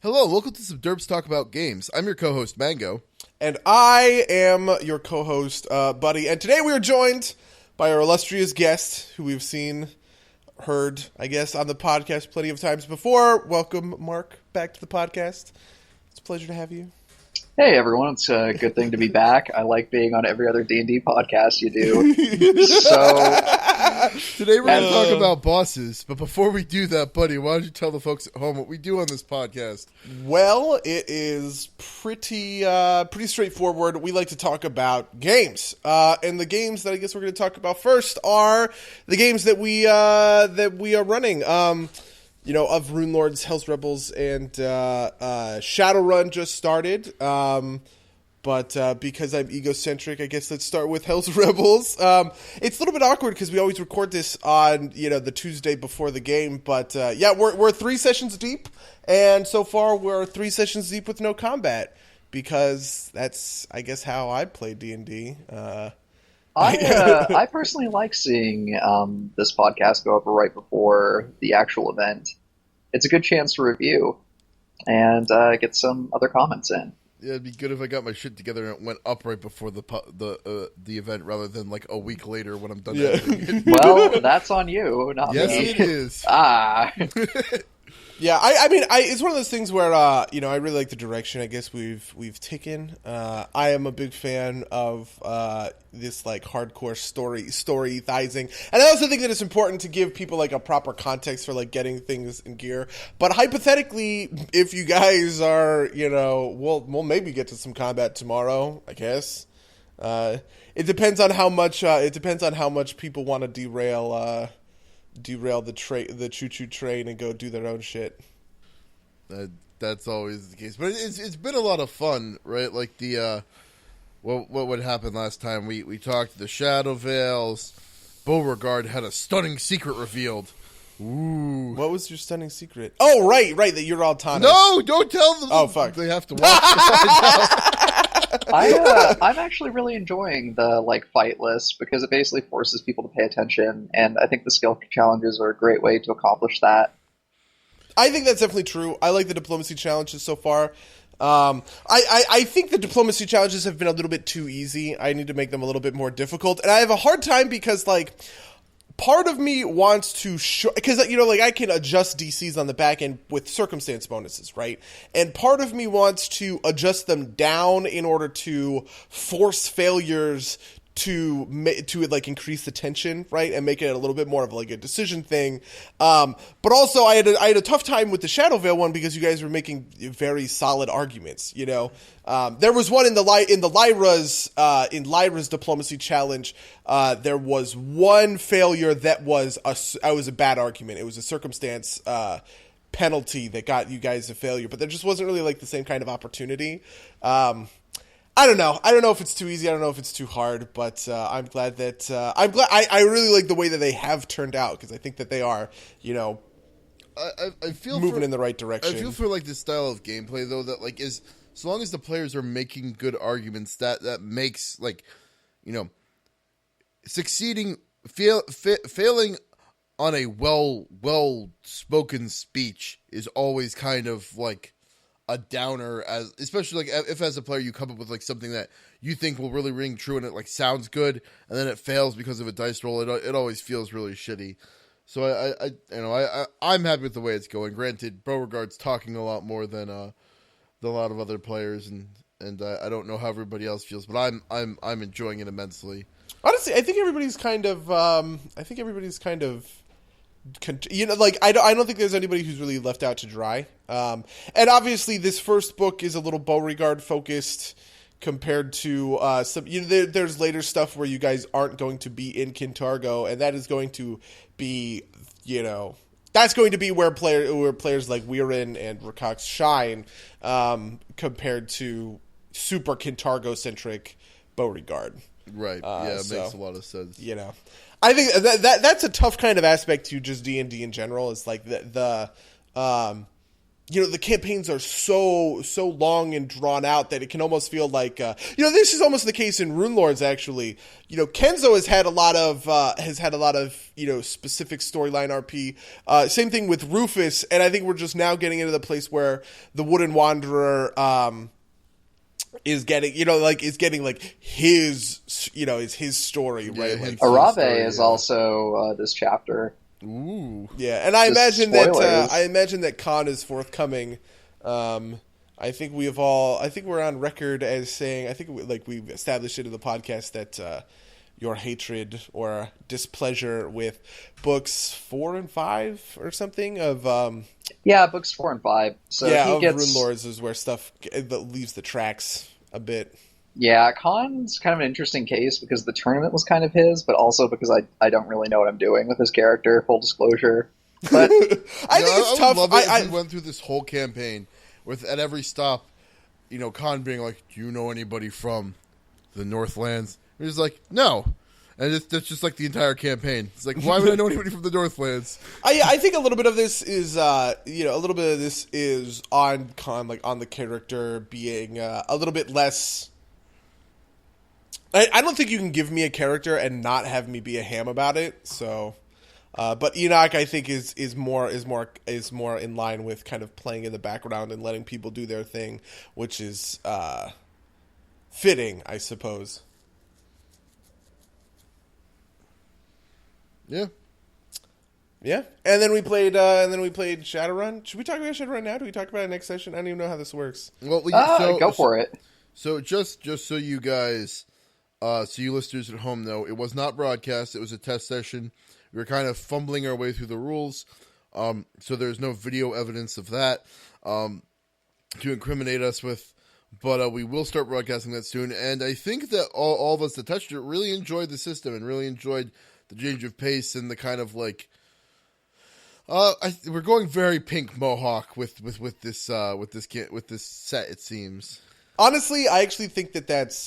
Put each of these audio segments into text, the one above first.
Hello, welcome to some Derps Talk About Games. I'm your co-host, Mango. And I am your co-host, Buddy. And today we are joined by our illustrious guest, who we've heard, I guess, on the podcast plenty of times before. Welcome, Mark, back to the podcast. It's a pleasure to have you. Hey everyone, it's a good thing to be back. I like being on every other D&D podcast you do. Today we're going to talk about bosses, but before we do that, Buddy, why don't you tell the folks at home what we do on this podcast? Well, it is pretty straightforward. We like to talk about games, and the games that I guess we're going to talk about first are the games that we are running. Of Runelords, Hell's Rebels, and Shadowrun just started. But because I'm egocentric, I guess let's start with Hell's Rebels. It's a little bit awkward because we always record this on, the Tuesday before the game. But we're 3 sessions deep, and so far we're 3 sessions deep with no combat because that's, I guess, how I play D&D. I personally like seeing this podcast go up right before the actual event. It's a good chance to review and get some other comments in. Yeah, it'd be good if I got my shit together and it went up right before the event rather than like a week later when I'm done editing it. Well, that's on you, not yes, me. Yes, it is. Yeah, I mean, it's one of those things where, I really like the direction I guess we've taken. I am a big fan of this, like, hardcore story-thizing. And I also think that it's important to give people, like, a proper context for, like, getting things in gear. But hypothetically, if you guys are, we'll maybe get to some combat tomorrow, I guess. It depends on how much people want to derail the choo-choo train and go do their own shit. That's always the case, but it's been a lot of fun, right? Like the what would happen last time we talked to the Shadow Veils. Beauregard had a stunning secret revealed. Ooh, what was your stunning secret? Oh, right, that you're all Tanos. No, don't tell them. Oh, fuck, they have to watch it. I'm actually really enjoying the fight list because it basically forces people to pay attention, and I think the skill challenges are a great way to accomplish that. I think that's definitely true. I like the diplomacy challenges so far. I think the diplomacy challenges have been a little bit too easy. I need to make them a little bit more difficult, and I have a hard time because part of me wants to show, because, I can adjust DCs on the back end with circumstance bonuses, right? And part of me wants to adjust them down in order to force failures to increase the tension, right? And make it a little bit more of a decision thing. But also I had a tough time with the Shadow Veil one because you guys were making very solid arguments, There was one in Lyra's diplomacy challenge. There was one failure that was a bad argument. It was a circumstance penalty that got you guys a failure, but there just wasn't really the same kind of opportunity. I don't know. I don't know if it's too easy. I don't know if it's too hard, but I'm glad that I really like the way that they have turned out because I think that they are, I feel moving in the right direction. I feel for this style of gameplay though that is so long as the players are making good arguments that makes succeeding failing on a well spoken speech is always kind of a downer, especially if as a player you come up with something that you think will really ring true and it sounds good and then it fails because of a dice roll. It always feels really shitty. So I'm happy with the way it's going. Granted, Beauregard's talking a lot more than a lot of other players, and I don't know how everybody else feels, but I'm enjoying it immensely. Honestly, I think everybody's kind of I don't think there's anybody who's really left out to dry. And obviously this first book is a little Beauregard focused compared to some. There's later stuff where you guys aren't going to be in Kintargo, and that is going to be that's going to be where players like Weirin and Rakax shine compared to super Kintargo centric Beauregard. Right. Yeah, it makes a lot of sense. I think that's a tough kind of aspect to just D&D in general. It's the the campaigns are so long and drawn out that it can almost feel like this is almost the case in Rune Lords. Actually, Kenzo has had a lot of specific storyline RP. Same thing with Rufus, and I think we're just now getting into the place where the Wooden Wanderer is getting his story, right? his Arabe story, is yeah. also this chapter. Ooh. Yeah, and I Just imagine spoilers. that Khan is forthcoming. I think we're on record as saying, we've established it in the podcast that your hatred or displeasure with books 4 and 5 or something of Yeah, books 4 and 5. So he of gets Rune Lords is where stuff that leaves the tracks a bit. Yeah, Khan's kind of an interesting case because the tournament was kind of his, but also because I don't really know what I'm doing with his character, full disclosure. But I think it's tough. Would love it if we went through this whole campaign with at every stop, Khan being like, "Do you know anybody from the Northlands?" And he's like, "No," and that's just like the entire campaign. It's like, why would I know anybody from the Northlands? I think a little bit of this is on Khan, like on the character being a little bit less. I don't think you can give me a character and not have me be a ham about it. So, but Enoch, I think is more in line with kind of playing in the background and letting people do their thing, which is fitting, I suppose. Yeah. Yeah, and then we played Shadowrun. Should we talk about Shadowrun now? Do we talk about it next session? I don't even know how this works. Well, go for it. So just so you guys, so you listeners at home know, it was not broadcast. It was a test session. We were kind of fumbling our way through the rules, so there's no video evidence of that to incriminate us with. But we will start broadcasting that soon, and I think that all of us that touched it really enjoyed the system and really enjoyed the change of pace and the kind of like. We're going very pink mohawk with this set. It seems. Honestly, I actually think that's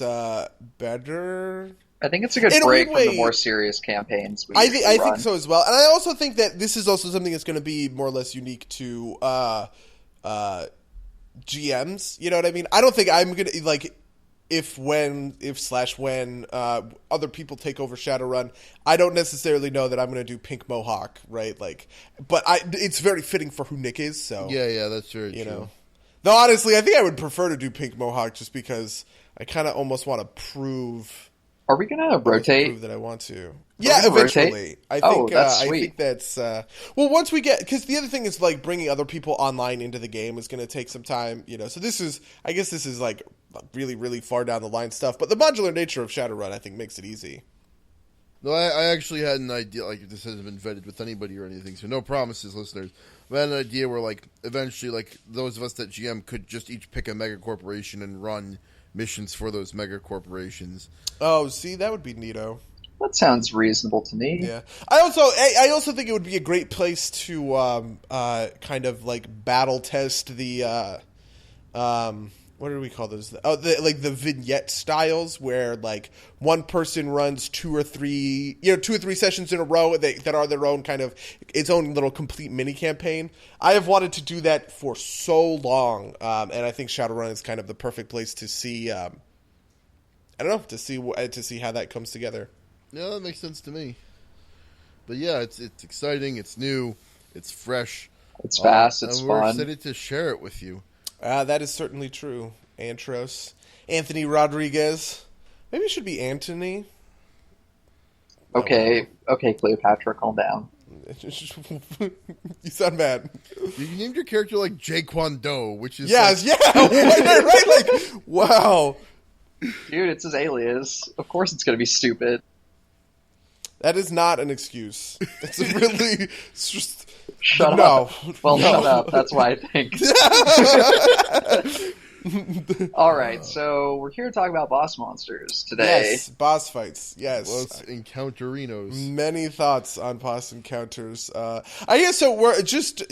better. I think it's a good In a break weird from way, the more serious campaigns we I usually run. think so as well, and I also think that this is also something that's going to be more or less unique to GMs. You know what I mean? I don't think I'm gonna like when other people take over Shadowrun. I don't necessarily know that I'm going to do pink mohawk, right? Like, but it's very fitting for who Nick is. So Yeah, that's very true. you know. Though honestly, I think I would prefer to do pink mohawk just because I kind of almost want to prove. Are we gonna rotate? Prove that I want to. Yeah, gonna eventually. rotate? I Oh, think. that's I sweet. think that's. Once we get, because the other thing is like bringing other people online into the game is going to take some time. So this is, I guess, this is like really, really far down the line stuff. But the modular nature of Shadowrun, I think, makes it easy. No, I actually had an idea. Like, this hasn't been vetted with anybody or anything, so no promises, listeners. But I had an idea where, like, eventually, like, those of us that GM could just each pick a mega corporation and run missions for those mega corporations. Oh, see, that would be neato. That sounds reasonable to me. Yeah. I also think it would be a great place to kind of like battle test the what do we call those? Oh, the vignette styles where like one person runs two or three sessions in a row that are their own kind of its own little complete mini campaign. I have wanted to do that for so long, and I think Shadowrun is kind of the perfect place to see. I don't know, to see how that comes together. Yeah, that makes sense to me. But yeah, it's exciting, it's new, it's fresh. It's fast, it's and we're fun. excited to share it with you. That is certainly true. Anthony Rodriguez. Maybe it should be Anthony. Okay, Cleopatra, calm down. You sound bad. You named your character like Jaquan Doe, which is Yes, like, yeah, right? Like, wow. Dude, it's his alias. Of course it's gonna be stupid. That is not an excuse. It's a really... It's just... Shut No. up. Well, No. shut up. That's why I think. All right, so we're here to talk about boss monsters today. Yes, boss fights. Yes. Los Encountarinos. Many thoughts on boss encounters. I guess so. We're just,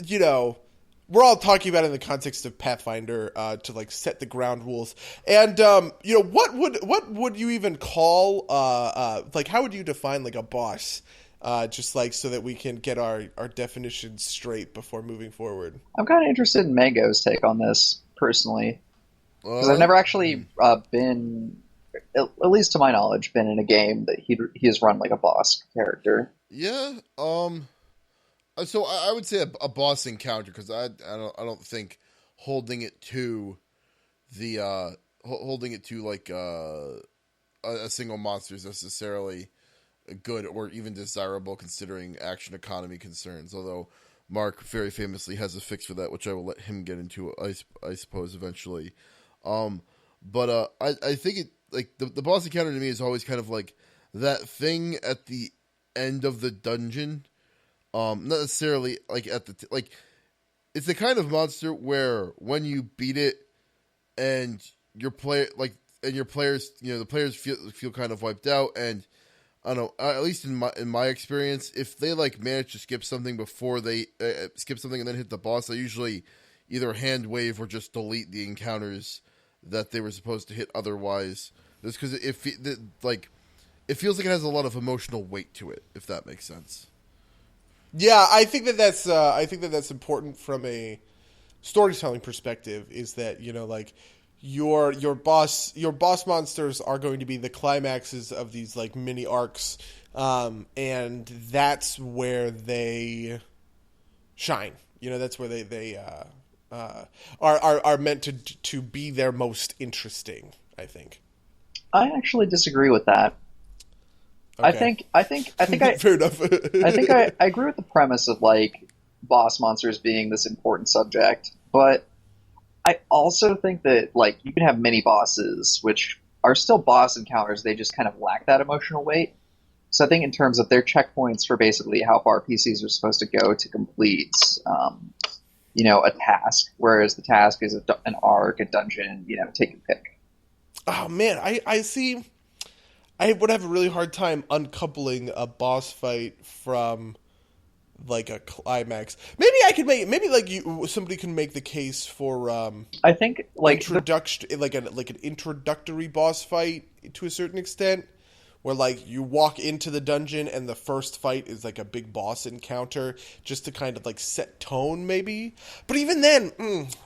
we're all talking about it in the context of Pathfinder to like set the ground rules. And what would you even call like how would you define like a boss? just like so that we can get our definitions straight before moving forward. I'm kind of interested in Mango's take on this personally, because I've Uh, never actually been, at least to my knowledge, been in a game that he has run like a boss character. yeah. So I would say a boss encounter because I don't think holding it to the holding it to like a single monster is necessarily good or even desirable considering action economy concerns. Although Mark very famously has a fix for that, which I will let him get into. I suppose eventually. I think it like the boss encounter to me is always kind of like that thing at the end of the dungeon. Not necessarily like at the like it's the kind of monster where when you beat it and your player like and your players the players feel kind of wiped out, and I don't know, at least in my experience, if they like manage to skip something before they skip something and then hit the boss, they usually either hand wave or just delete the encounters that they were supposed to hit otherwise. Just because it feels like it has a lot of emotional weight to it, if that makes sense. Yeah, I think that's important from a storytelling perspective. Is that like your boss monsters are going to be the climaxes of these like mini arcs, and that's where they shine. That's where they are meant to be their most interesting, I think. I actually disagree with that. Okay. I think Fair enough. I agree with the premise of like boss monsters being this important subject, but I also think that like you can have mini bosses which are still boss encounters, they just kind of lack that emotional weight. So I think in terms of their checkpoints for basically how far PCs are supposed to go to complete a task, whereas the task is an arc, a dungeon, take your pick. Oh man, I see. I would have a really hard time uncoupling a boss fight from like a climax. Maybe I could somebody can make the case for I think like introduction like an introductory boss fight to a certain extent, where like you walk into the dungeon and the first fight is like a big boss encounter just to kind of like set tone maybe. But even then,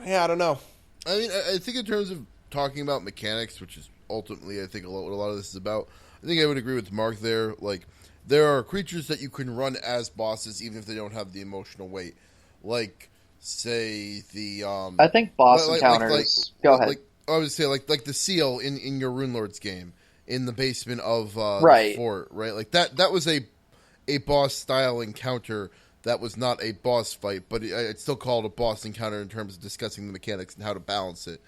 I don't know. I mean, I think in terms of talking about mechanics, which is ultimately I think what a lot of this is about, I think I would agree with Mark there. Like, there are creatures that you can run as bosses even if they don't have the emotional weight. Like, say the I think boss encounters. Go ahead. Like I would say like the seal in your Rune Lords game in the basement of Right. the fort, right? Like that was a boss style encounter. That was not a boss fight, but it's still called a boss encounter in terms of discussing the mechanics and how to balance it,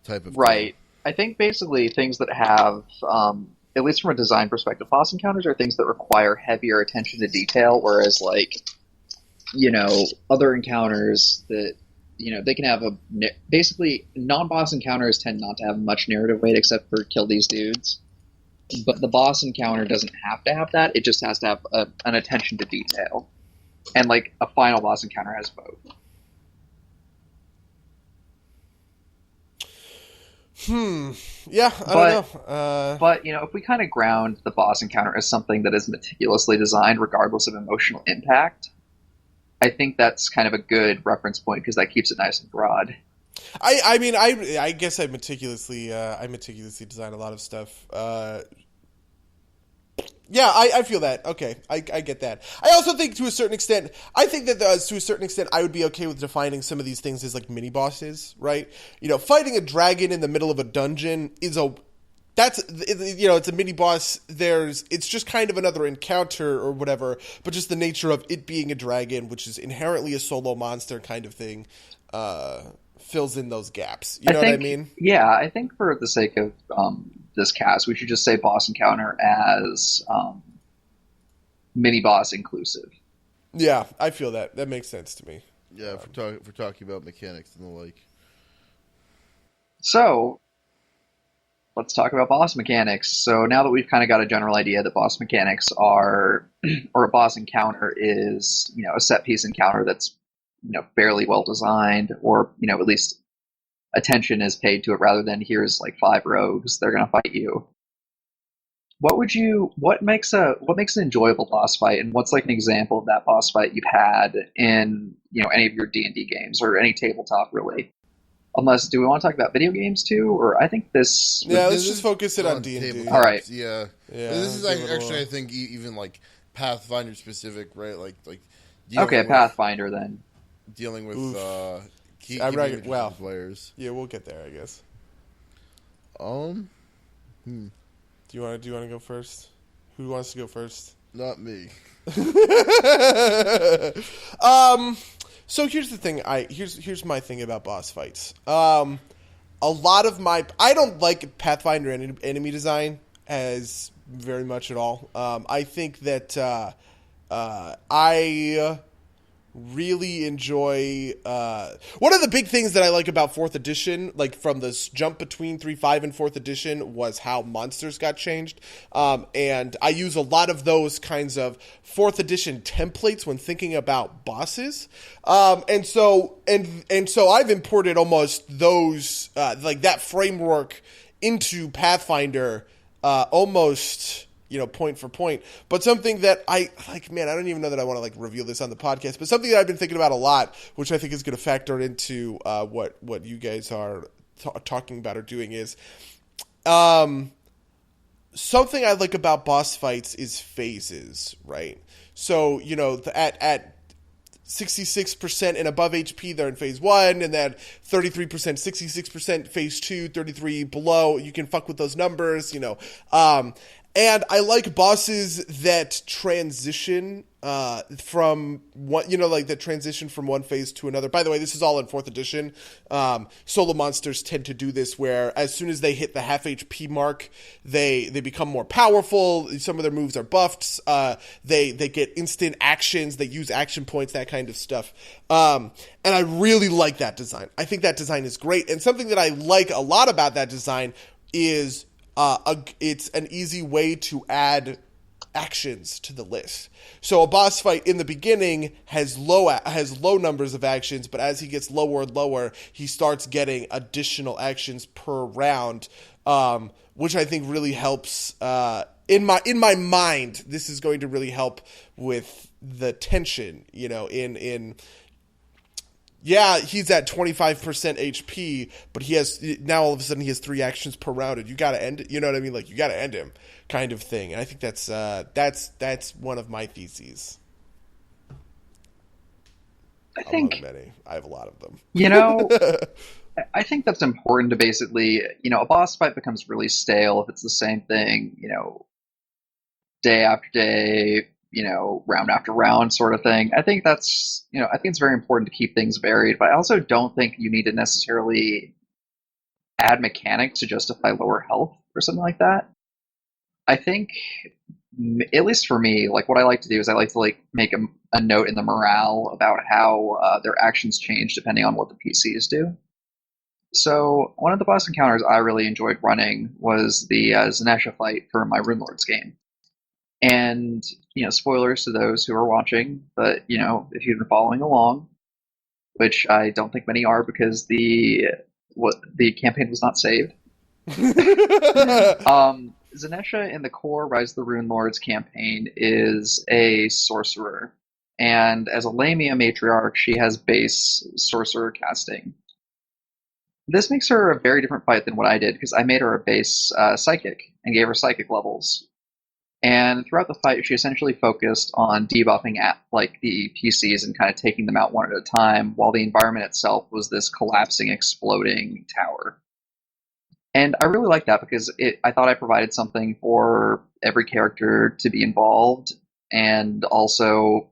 type of Right. thing. I think basically things that have, at least from a design perspective, boss encounters are things that require heavier attention to detail, whereas like, other encounters that, they can have basically non-boss encounters tend not to have much narrative weight except for kill these dudes. But the boss encounter doesn't have to have that. It just has to have an attention to detail. And like a final boss encounter has both. Yeah, I don't know. But if we kind of ground the boss encounter as something that is meticulously designed, regardless of emotional impact, I think that's kind of a good reference point because that keeps it nice and broad. I mean, I guess I meticulously design a lot of stuff. Yeah, I feel that. Okay, I get that. I also think to a certain extent, I would be okay with defining some of these things as like mini bosses, right? Fighting a dragon in the middle of a dungeon it's a mini boss. It's just kind of another encounter or whatever, but just the nature of it being a dragon, which is inherently a solo monster kind of thing, fills in those gaps. You know what I mean? Yeah, I think for the sake of this cast, we should just say boss encounter as mini boss inclusive. Yeah, I feel that. That makes sense to me. Yeah, if we're talking about mechanics and the like. So, let's talk about boss mechanics. So now that we've kind of got a general idea that boss mechanics are, or a boss encounter is, a set piece encounter that's, fairly well designed, or, at least attention is paid to it rather than here's like 5 rogues, they're going to fight you. what makes an enjoyable boss fight, and what's like an example of that boss fight you've had in any of your D&D games or any tabletop really? Unless, do we want to talk about video games too, or I think this? Yeah, let's This just is focus it on tabletops, D&D. All right. Yeah. Yeah, This is give it a actually, whirl. I think, even like Pathfinder specific, right? Like Okay, with, Pathfinder then. dealing with Oof. keeping I'm right- it well. with players. Yeah, we'll get there, I guess. Hmm. Do you want to go first? Who wants to go first? Not me. So here's the thing. Here's my thing about boss fights. A lot of I don't like Pathfinder enemy design as very much at all. I think that I really enjoy one of the big things that I like about 4th edition, like from this jump between 3.5 and 4th edition, was how monsters got changed, and I use a lot of those kinds of 4th edition templates when thinking about bosses, and so I've imported almost those like that framework into Pathfinder almost point for point. But something that I like, man, I don't even know that I want to like reveal this on the podcast, but something that I've been thinking about a lot, which I think is going to factor into what you guys are talking about or doing, is something I like about boss fights is phases, right? So, at 66% and above HP, they're in phase 1, and then 33%, 66% phase 2, 33 below. You can fuck with those numbers, and I like bosses that transition from one, that transition from one phase to another. By the way, this is all in 4th edition. Solo monsters tend to do this, where as soon as they hit the half HP mark, they become more powerful. Some of their moves are buffed. They get instant actions. They use action points, that kind of stuff. And I really like that design. I think that design is great. And something that I like a lot about that design is it's an easy way to add actions to the list. So a boss fight in the beginning has low numbers of actions, but as he gets lower and lower, he starts getting additional actions per round, which I think really helps. In my mind, this is going to really help with the tension. Yeah, he's at 25% HP, but he has now all of a sudden he has 3 actions per round, and you got to end it. You know what I mean? Like, you got to end him, kind of thing. And I think that's one of my theses. I have a lot of them. I think that's important to basically, a boss fight becomes really stale if it's the same thing, day after day, round after round sort of thing. I think that's, I think it's very important to keep things varied, but I also don't think you need to necessarily add mechanics to justify lower health or something like that. I think, at least for me, like what I like to do is I like to like make a note in the morale about how their actions change depending on what the PCs do. So one of the boss encounters I really enjoyed running was the Zanesha fight for my Runelords game. And, spoilers to those who are watching, but, if you've been following along, which I don't think many are because the campaign was not saved. Zanesha in the core Rise of the Runelords campaign is a sorcerer. And as a Lamia matriarch, she has base sorcerer casting. This makes her a very different fight than what I did, because I made her a base psychic and gave her psychic levels. And throughout the fight, she essentially focused on debuffing at the PCs and kind of taking them out one at a time, while the environment itself was this collapsing, exploding tower. And I really like that because I thought I provided something for every character to be involved, and also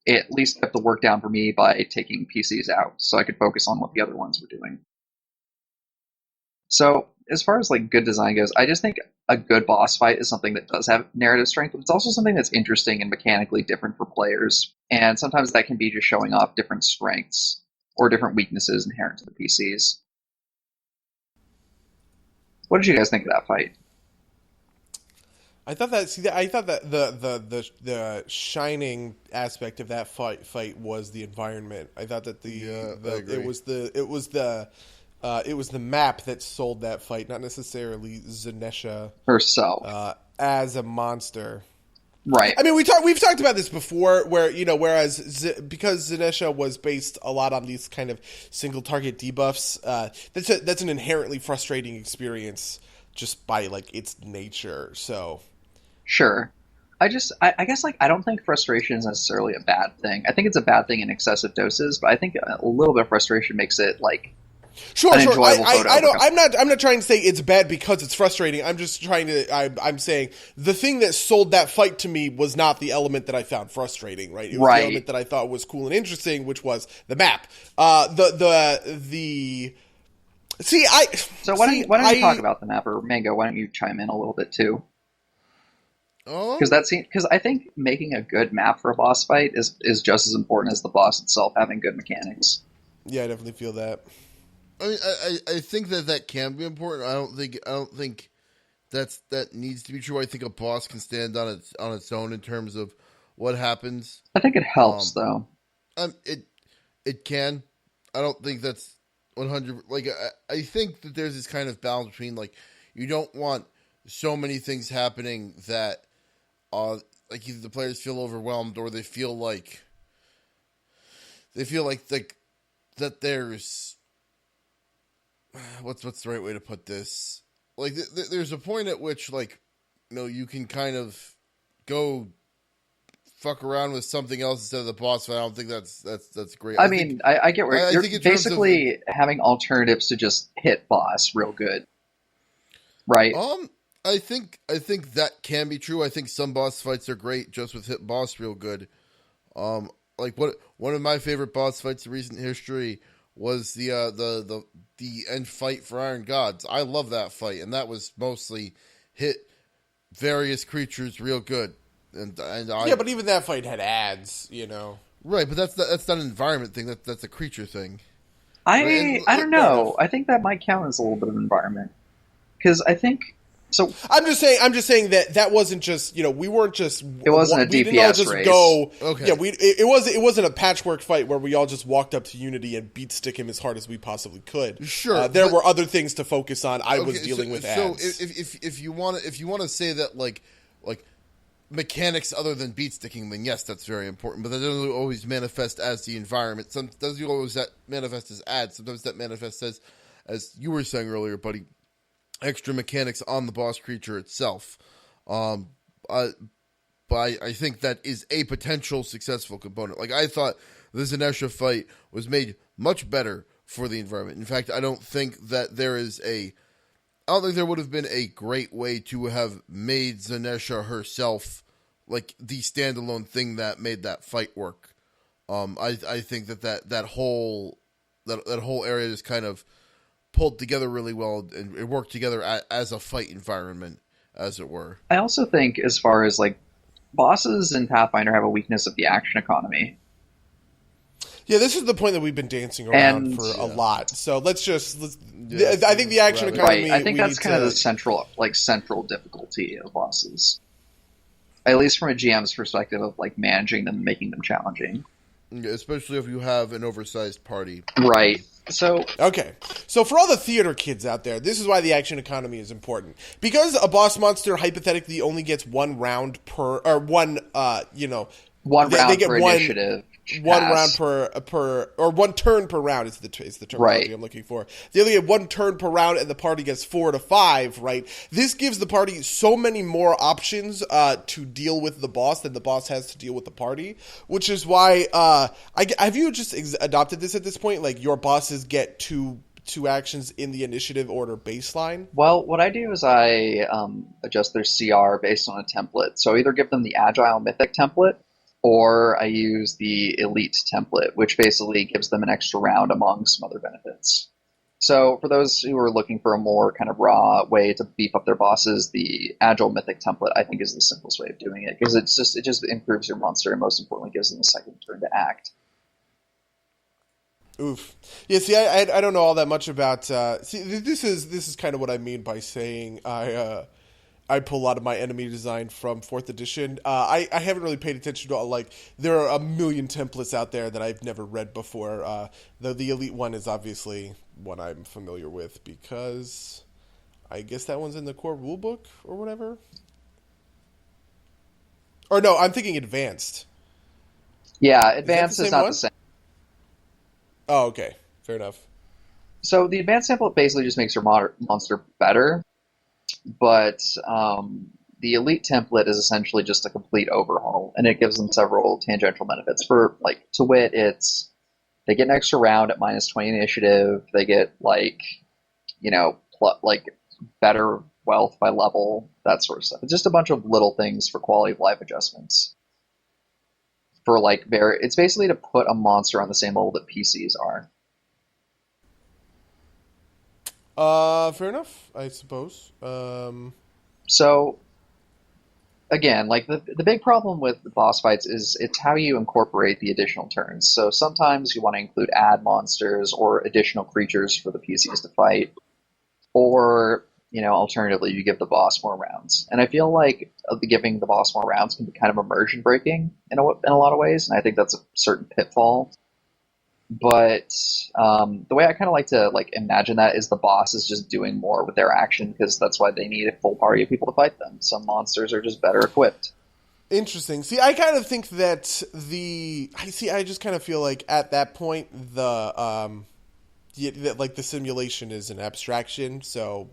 it at least kept the work down for me by taking PCs out, so I could focus on what the other ones were doing. So, as far as good design goes, I just think a good boss fight is something that does have narrative strength, but it's also something that's interesting and mechanically different for players. And sometimes that can be just showing off different strengths or different weaknesses inherent to the PCs. What did you guys think of that fight? I thought that the shining aspect of that fight was the environment. I thought that it was the It was the map that sold that fight, not necessarily Zanesha herself as a monster. Right. I mean, we've talked about this before, where whereas because Zanesha was based a lot on these kind of single target debuffs, that's an inherently frustrating experience just by like its nature. So, sure. I guess like I don't think frustration is necessarily a bad thing. I think it's a bad thing in excessive doses, but I think a little bit of frustration makes it like. Sure. I don't. I'm not trying to say it's bad because it's frustrating. I'm just trying to. I'm saying the thing that sold that fight to me was not the element that I found frustrating. Right. It was the element that I thought was cool and interesting, which was the map. See, So why don't you talk about the map, or Mango? Why don't you chime in a little bit too? Because I think making a good map for a boss fight is just as important as the boss itself having good mechanics. Yeah, I definitely feel that. I mean, I think that can be important. I don't think that needs to be true. I think a boss can stand on its own in terms of what happens. I think it helps though. It can. I don't think that's 100. Like I think that there's this kind of balance between like you don't want so many things happening that like either the players feel overwhelmed or they feel like that there's what's the right way to put this? Like there's a point at which like you can kind of go fuck around with something else instead of the boss fight. I don't think that's great. I mean, I get where you're basically having alternatives to just hit boss real good, right? I think that can be true. I think some boss fights are great just with hit boss real good. Like one of my favorite boss fights in recent history was the end fight for Iron Gods. I love that fight, and that was mostly hit various creatures real good. Yeah, but even that fight had ads, Right, but that's not an environment thing. That's a creature thing. I don't know. I think that might count as a little bit of environment because I think. So I'm just saying that wasn't just we weren't just it wasn't a DPS we didn't all just race. Go okay. Yeah, it wasn't a patchwork fight where we all just walked up to Unity and beat stick him as hard as we possibly could. Sure, there were other things to focus on. I was dealing with ads. So if you want to say that like mechanics other than beat sticking, then yes, that's very important. But that doesn't always manifest as the environment. Some doesn't always that manifest as ads. Sometimes that manifests as you were saying earlier, buddy. Extra mechanics on the boss creature itself. But I think that is a potential successful component. Like, I thought the Zanesha fight was made much better for the environment. In fact, I don't think there would have been a great way to have made Zanesha herself like the standalone thing that made that fight work. I think that whole area just kind of pulled together really well, and it worked together as a fight environment, as it were. I also think, as far as like bosses in Pathfinder have a weakness of the action economy. Yeah, this is the point that we've been dancing around for a lot. So I think the action economy. Right. I think that's kind of the central difficulty of bosses, at least from a GM's perspective of like managing them, and making them challenging. Especially if you have an oversized party. Right. So for all the theater kids out there, this is why the action economy is important. Because a boss monster hypothetically only gets one round per, or one round per initiative. One round per or one turn per round is the terminology I'm looking for. They only get one turn per round, and the party gets 4 to 5. Right. This gives the party so many more options to deal with the boss than the boss has to deal with the party. Which is why have you just adopted this at this point? Like your bosses get two actions in the initiative order baseline? Well, what I do is I adjust their CR based on a template. So I either give them the Agile Mythic template, or I use the Elite template, which basically gives them an extra round among some other benefits. So for those who are looking for a more kind of raw way to beef up their bosses, the Agile Mythic template I think is the simplest way of doing it, because it just improves your monster and most importantly gives them a second turn to act. Oof. Yeah, see, I don't know all that much about... this is kind of what I mean by saying I pull a lot of my enemy design from 4th edition. I haven't really paid attention to all, there are a million templates out there that I've never read before. The Elite one is obviously one I'm familiar with because I guess that one's in the core rulebook or whatever. Or no, I'm thinking advanced. Yeah, advanced is not one? the same. Oh, okay. Fair enough. So the advanced template basically just makes your monster better, but the elite template is essentially just a complete overhaul, and it gives them several tangential benefits. For like to wit, it's they get an extra round at -20 initiative. They get like like better wealth by level, that sort of stuff. It's just a bunch of little things for quality of life adjustments. For like it's basically to put a monster on the same level that PCs are. Fair enough, I suppose. So, again, like the big problem with the boss fights is it's how you incorporate the additional turns. So sometimes you want to include add monsters or additional creatures for the PCs to fight, or alternatively, you give the boss more rounds. And I feel like giving the boss more rounds can be kind of immersion breaking in a lot of ways, and I think that's a certain pitfall. But the way I kind of like to imagine that is the boss is just doing more with their action, because that's why they need a full party of people to fight them. Some monsters are just better equipped. Interesting. See, I kind of think that I just kind of feel like at that point the simulation is an abstraction. So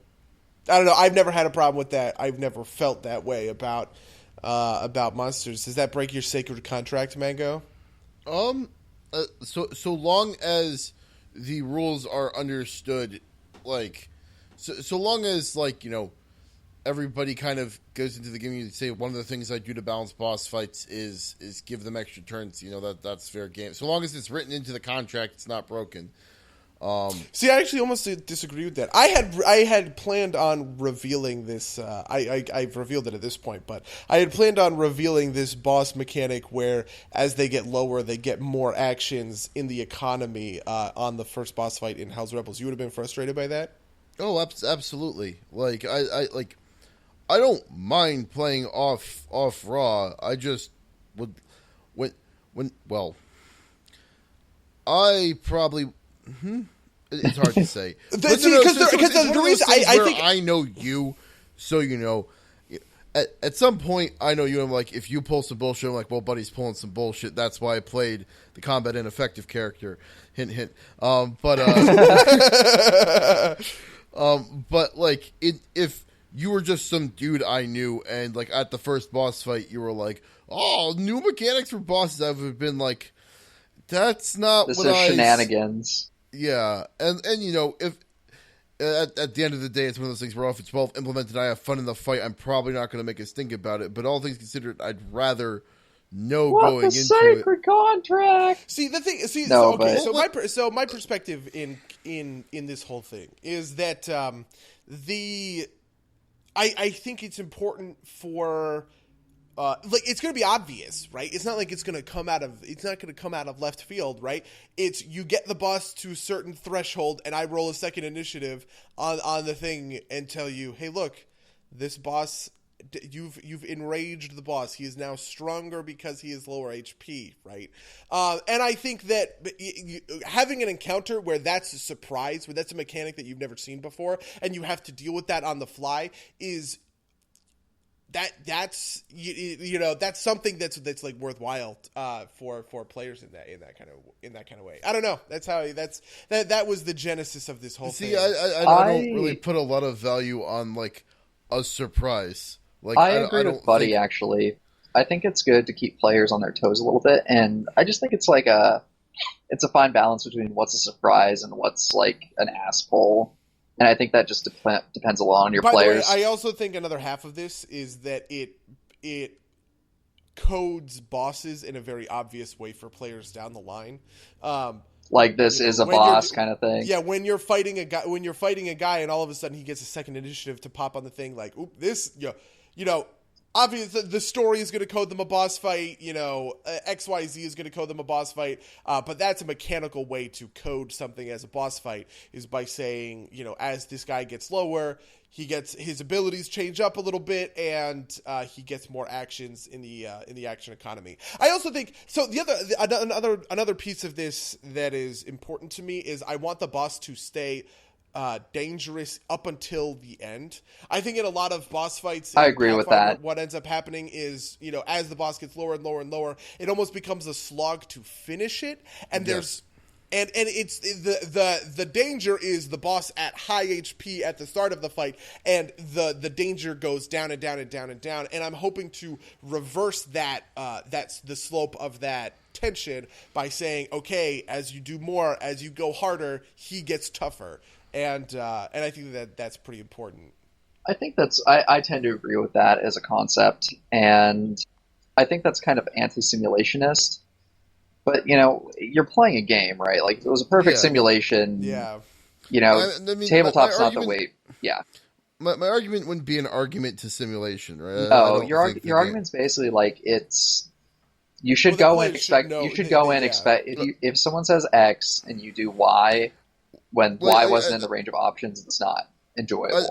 I don't know. I've never had a problem with that. I've never felt that way about monsters. Does that break your sacred contract, Mango? So long as the rules are understood, so long as everybody kind of goes into the game and say one of the things I do to balance boss fights is give them extra turns. That's fair game. So long as it's written into the contract, it's not broken. See, I actually almost disagree with that. I had planned on revealing this. I've revealed it at this point, but I had planned on revealing this boss mechanic where, as they get lower, they get more actions in the economy on the first boss fight in Hell's Rebels. You would have been frustrated by that? Oh, absolutely. I don't mind playing off raw. I just would I probably. It's hard to say. Because the reason I think I know you, so at some point I know you. I'm like, if you pull some bullshit, I'm like, well, buddy's pulling some bullshit. That's why I played the combat ineffective character. Hint, hint. But if you were just some dude I knew, and at the first boss fight, you were like, oh, new mechanics for bosses, I would have been like, that's not this what is shenanigans. Yeah, and if at the end of the day, it's one of those things where if it's well implemented, I have fun in the fight, I'm probably not going to make a stink about it. But all things considered, I'd rather know going into sacred contract. See the thing. So my perspective in this whole thing is that I think it's important for. It's going to be obvious, right? It's not like it's not going to come out of left field, right? It's you get the boss to a certain threshold, and I roll a second initiative on the thing and tell you, hey, look, this boss, you've enraged the boss. He is now stronger because he is lower HP, right? And I think that having an encounter where that's a surprise, where that's a mechanic that you've never seen before, and you have to deal with that on the fly is. That's something that's like worthwhile for players in that kind of way. I don't know. That was the genesis of this whole thing. I don't really put a lot of value on a surprise. I agree with Buddy. Actually, I think it's good to keep players on their toes a little bit, and I just think it's a fine balance between what's a surprise and what's an ass pull. And I think that just depends a lot on your players. By the way, I also think another half of this is that it codes bosses in a very obvious way for players down the line. This is a boss kind of thing. Yeah, when you're fighting a guy, and all of a sudden he gets a second initiative to pop on the thing, oop, this, obviously the story is going to code them a boss fight, XYZ is going to code them a boss fight, but that's a mechanical way to code something as a boss fight, is by saying, as this guy gets lower, his abilities change up a little bit, and he gets more actions in the action economy. I also think so. Another piece of this that is important to me is I want the boss to stay dangerous up until the end. I think in a lot of boss fights, I agree with that. What ends up happening is, as the boss gets lower and lower and lower, it almost becomes a slog to finish it. And there's and it's the danger is the boss at high HP at the start of the fight, and the danger goes down and down and down and down. And I'm hoping to reverse that. That's the slope of that tension by saying, okay, as you do more, as you go harder, he gets tougher. And I think that's pretty important. I think I tend to agree with that as a concept, and I think that's kind of anti-simulationist. But you're playing a game, right? Like if it was a perfect simulation. Yeah. Tabletop's not the way. Yeah. My argument wouldn't be an argument to simulation, right? No, your argument's basically like you should go and expect. You should go and expect if someone says X and you do Y. When Y wasn't in the range of options, it's not enjoyable.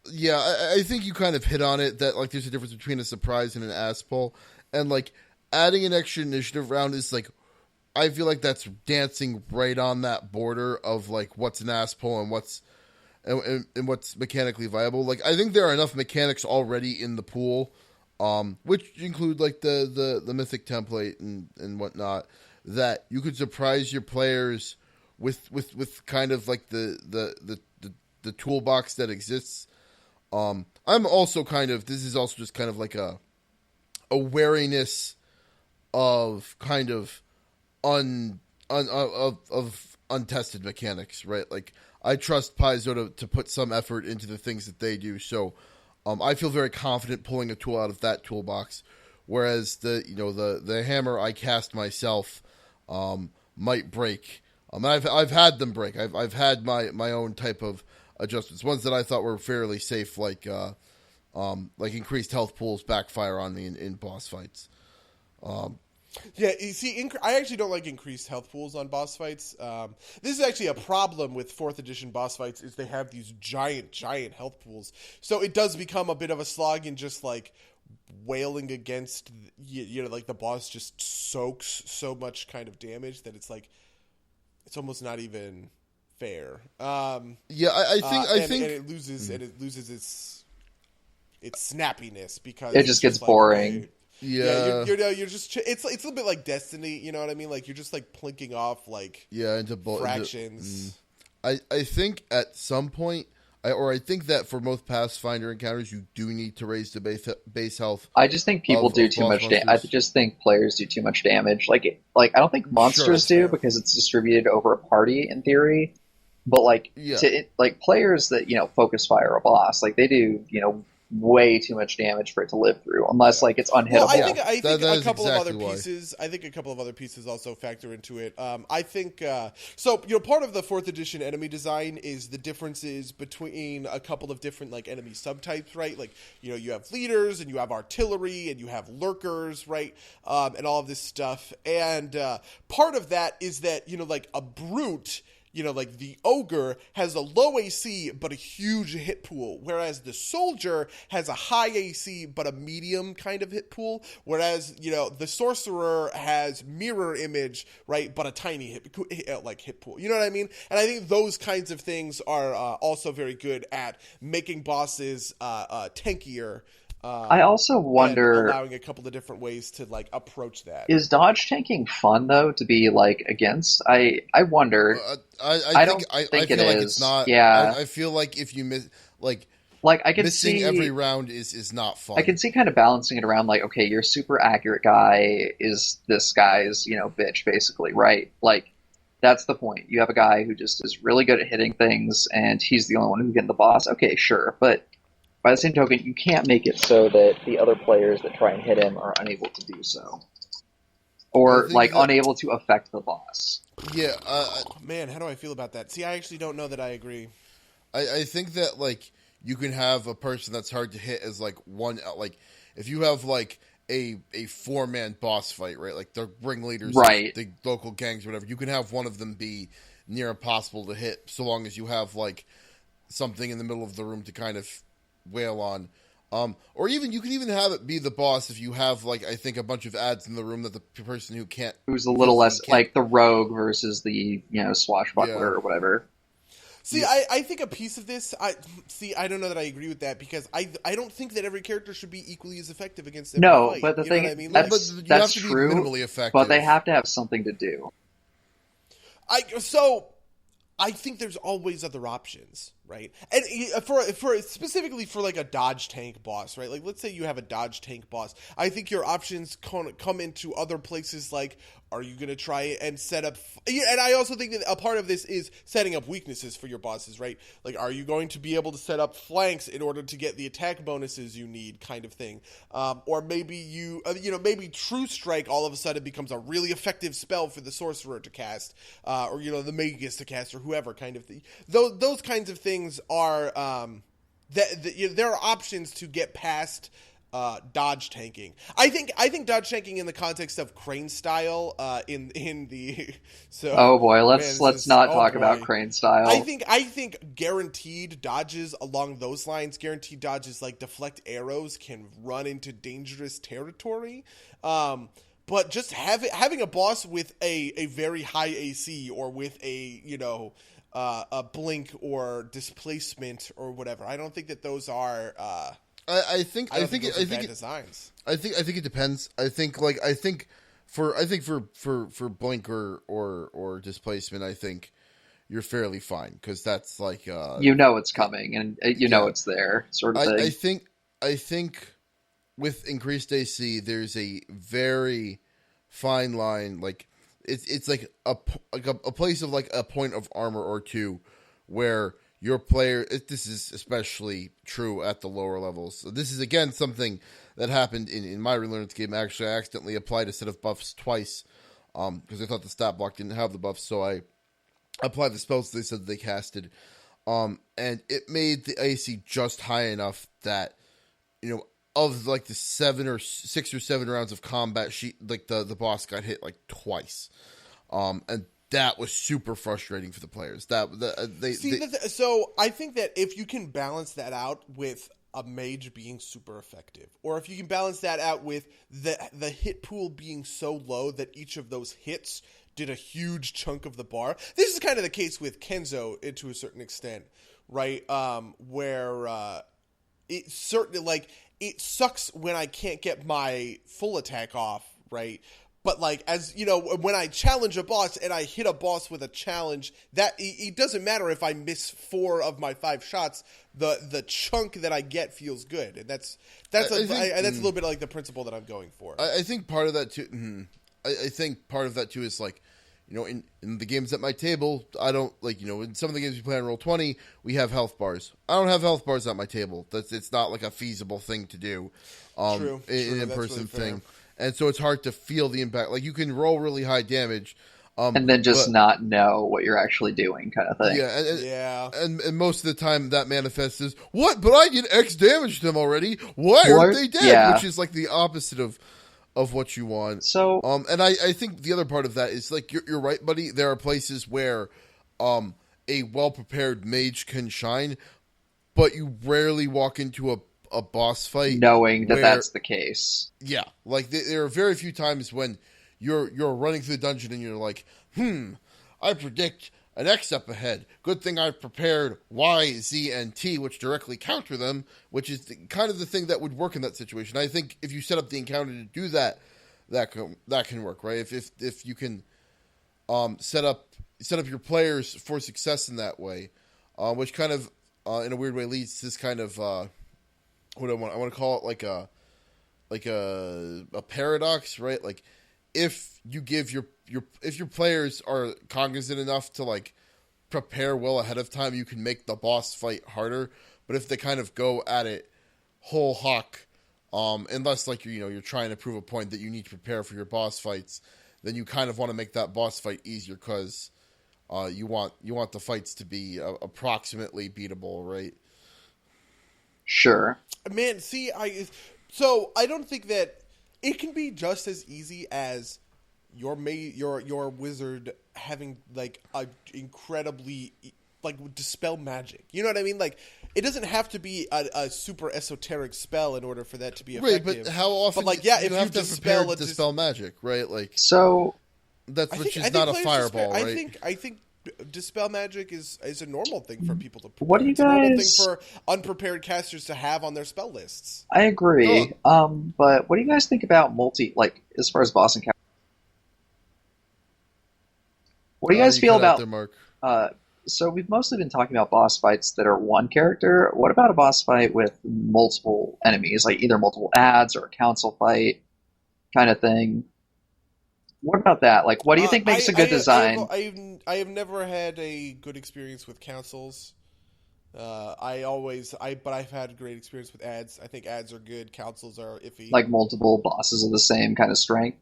I think you kind of hit on it, that like there's a difference between a surprise and an ass pull. And like adding an extra initiative round is like, I feel like that's dancing right on that border of like what's an ass pull and what's mechanically viable. Like I think there are enough mechanics already in the pool, which include like the mythic template and whatnot, that you could surprise your players with kind of like the toolbox that exists. I'm also this is also just kind of like a wariness of kind of untested mechanics, right? Like I trust Paizo to put some effort into the things that they do, so I feel very confident pulling a tool out of that toolbox. Whereas the hammer I cast myself might break. I've had them break. I've had my own type of adjustments. Ones that I thought were fairly safe, like increased health pools backfire on me in boss fights. Yeah, you see, I actually don't like increased health pools on boss fights. This is actually a problem with 4th edition boss fights, is they have these giant health pools. So it does become a bit of a slog in just like wailing against, like the boss just soaks so much kind of damage that it's like, it's almost not even fair. I think it loses its snappiness because it just gets boring. Like, you're just it's a little bit like Destiny, you know what I mean? Like you're just like plinking off like into fractions. I think at some point, I think that for most Pathfinder encounters, you do need to raise the base health. I just think people do too much damage. I just think players do too much damage. Like I don't think monsters do, because it's distributed over a party in theory. But players that focus fire a boss, like they do way too much damage for it to live through, unless like it's unhittable. Well, I think a couple of other pieces. I think a couple of other pieces also factor into it. I think so. Part of the 4th edition enemy design is the differences between a couple of different like enemy subtypes, right? Like you have leaders and you have artillery and you have lurkers, right? And all of this stuff. And part of that is that like a brute. Like the ogre has a low AC but a huge hit pool, whereas the soldier has a high AC but a medium kind of hit pool, whereas the sorcerer has mirror image, right, but a tiny hit pool. You know what I mean? And I think those kinds of things are also very good at making bosses tankier. I also wonder, allowing a couple of different ways to like approach that. Is dodge tanking fun though to be like against? I wonder. I don't think it is. It's not. Yeah, I feel like if you miss like I can missing see every round is not fun. I can see kind of balancing it around like, okay, your super accurate guy is this guy's bitch basically, right? Like that's the point. You have a guy who just is really good at hitting things, and he's the only one who can get the boss. Okay, sure, but by the same token, you can't make it so that the other players that try and hit him are unable to do so. Or, unable to affect the boss. Man, how do I feel about that? See, I actually don't know that I agree. I think that, you can have a person that's hard to hit as like one, like if you have like a 4-man boss fight, right? Like the ringleaders, Right. of the local gangs, or whatever. You can have one of them be near impossible to hit, so long as you have like something in the middle of the room to kind of wail on. Or even you can even have it be the boss if you have like I think a bunch of ads in the room that the person who's a little less like the rogue versus the swashbuckler or whatever. See, I think a piece of this, I don't know that I agree with that because I don't think that every character should be equally as effective against every fight. But the thing, know what I mean? that's to true, be minimally effective. But they have to have something to do. I think there's always other options, right? And for specifically for like a dodge tank boss, right? Like let's say you have a dodge tank boss. I think your options come into other places like, are you going to try and set up... and I also think that a part of this is setting up weaknesses for your bosses, right? Like, are you going to be able to set up flanks in order to get the attack bonuses you need, kind of thing? Or maybe maybe True Strike all of a sudden becomes a really effective spell for the sorcerer to cast, or the magus to cast, or whoever, kind of thing. Those kinds of things are... there are options to get past... dodge tanking. I think dodge tanking in the context of Crane style in the so. Oh boy, let's not talk about Crane style. I think guaranteed dodges along those lines, guaranteed dodges like deflect arrows can run into dangerous territory. But just having a boss with a very high AC or with a blink or displacement or whatever, I don't think that those are. I think designs. I think it depends. I think for blink or displacement, I think you're fairly fine because that's like it's coming and it's there sort of thing. I think with increased AC, there's a very fine line. Like it's like a place of like a point of armor or two where your player, this is especially true at the lower levels. So this is, again, something that happened in my Relearned game. Actually, I accidentally applied a set of buffs twice because I thought the stat block didn't have the buffs, so I applied the spells they said they casted. And it made the AC just high enough that, of like the 6 or 7 rounds of combat, the boss got hit like twice. And that was super frustrating for the players. So I think that if you can balance that out with a mage being super effective, or if you can balance that out with the hit pool being so low that each of those hits did a huge chunk of the bar. This is kind of the case with Kenzo to a certain extent, right? Where it certainly it sucks when I can't get my full attack off, right? But when I challenge a boss and I hit a boss with a challenge, that it doesn't matter if I miss 4 of my 5 shots. The chunk that I get feels good, and that's a little bit like the principle that I'm going for. I think part of that too. I think part of that too is like, in the games at my table, I don't in some of the games we play on Roll20, we have health bars. I don't have health bars at my table. It's not like a feasible thing to do. True. An in-person thing. And so it's hard to feel the impact. Like, you can roll really high damage. And then just not know what you're actually doing kind of thing. Yeah. And most of the time that manifests as, what? But I did X damage to them already. Why aren't they dead? Yeah. Which is like the opposite of what you want. So, and I think the other part of that is, like, you're right, buddy. There are places where a well-prepared mage can shine, but you rarely walk into a boss fight knowing that that's the case. Yeah, like there are very few times when you're running through the dungeon and you're like, I predict an X up ahead. Good thing I've prepared Y, Z, and T, which directly counter them, which is kind of the thing that would work in that situation. I think if you set up the encounter to do that can work, right? If you can set up your players for success in that way, which kind of in a weird way leads to this kind of what I want to call it like a paradox, right? Like, if you give if your players are cognizant enough to like prepare well ahead of time, you can make the boss fight harder. But if they kind of go at it whole hawk, unless like you're trying to prove a point that you need to prepare for your boss fights, then you kind of want to make that boss fight easier because you want the fights to be approximately beatable, right? Sure. Man, see, so I don't think that it can be just as easy as your wizard having like a incredibly like dispel magic. You know what I mean? Like it doesn't have to be a super esoteric spell in order for that to be effective. Right, but how often? But like, yeah, if you you have to dispel dispel magic, right? Like So which is not a fireball, right? I think dispel magic is a normal thing for people to. What do you It's a normal thing guys- for unprepared casters to have on their spell lists. I agree. But what do you guys think about as far as boss encounters? What do you guys feel cut out about? there, Mark? So we've mostly been talking about boss fights that are one character. What about a boss fight with multiple enemies, like either multiple ads or a council fight kind of thing? What about that? Like, what do you think makes a good design? I have never had a good experience with councils. But I've had a great experience with ads. I think ads are good. Councils are iffy. Like multiple bosses of the same kind of strength?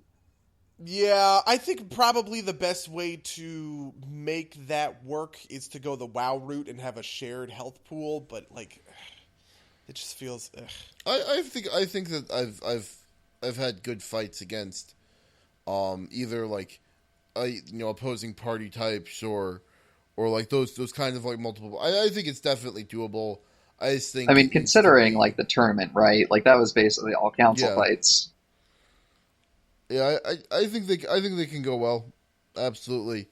Yeah, I think probably the best way to make that work is to go the WoW route and have a shared health pool. But like, it just feels. Ugh. I think that I've had good fights against either like opposing party types or like those kind of like multiple. I think it's definitely doable. I just think. I mean, considering like the tournament, right? Like that was basically all council fights. Yeah, I think they can go well. Absolutely.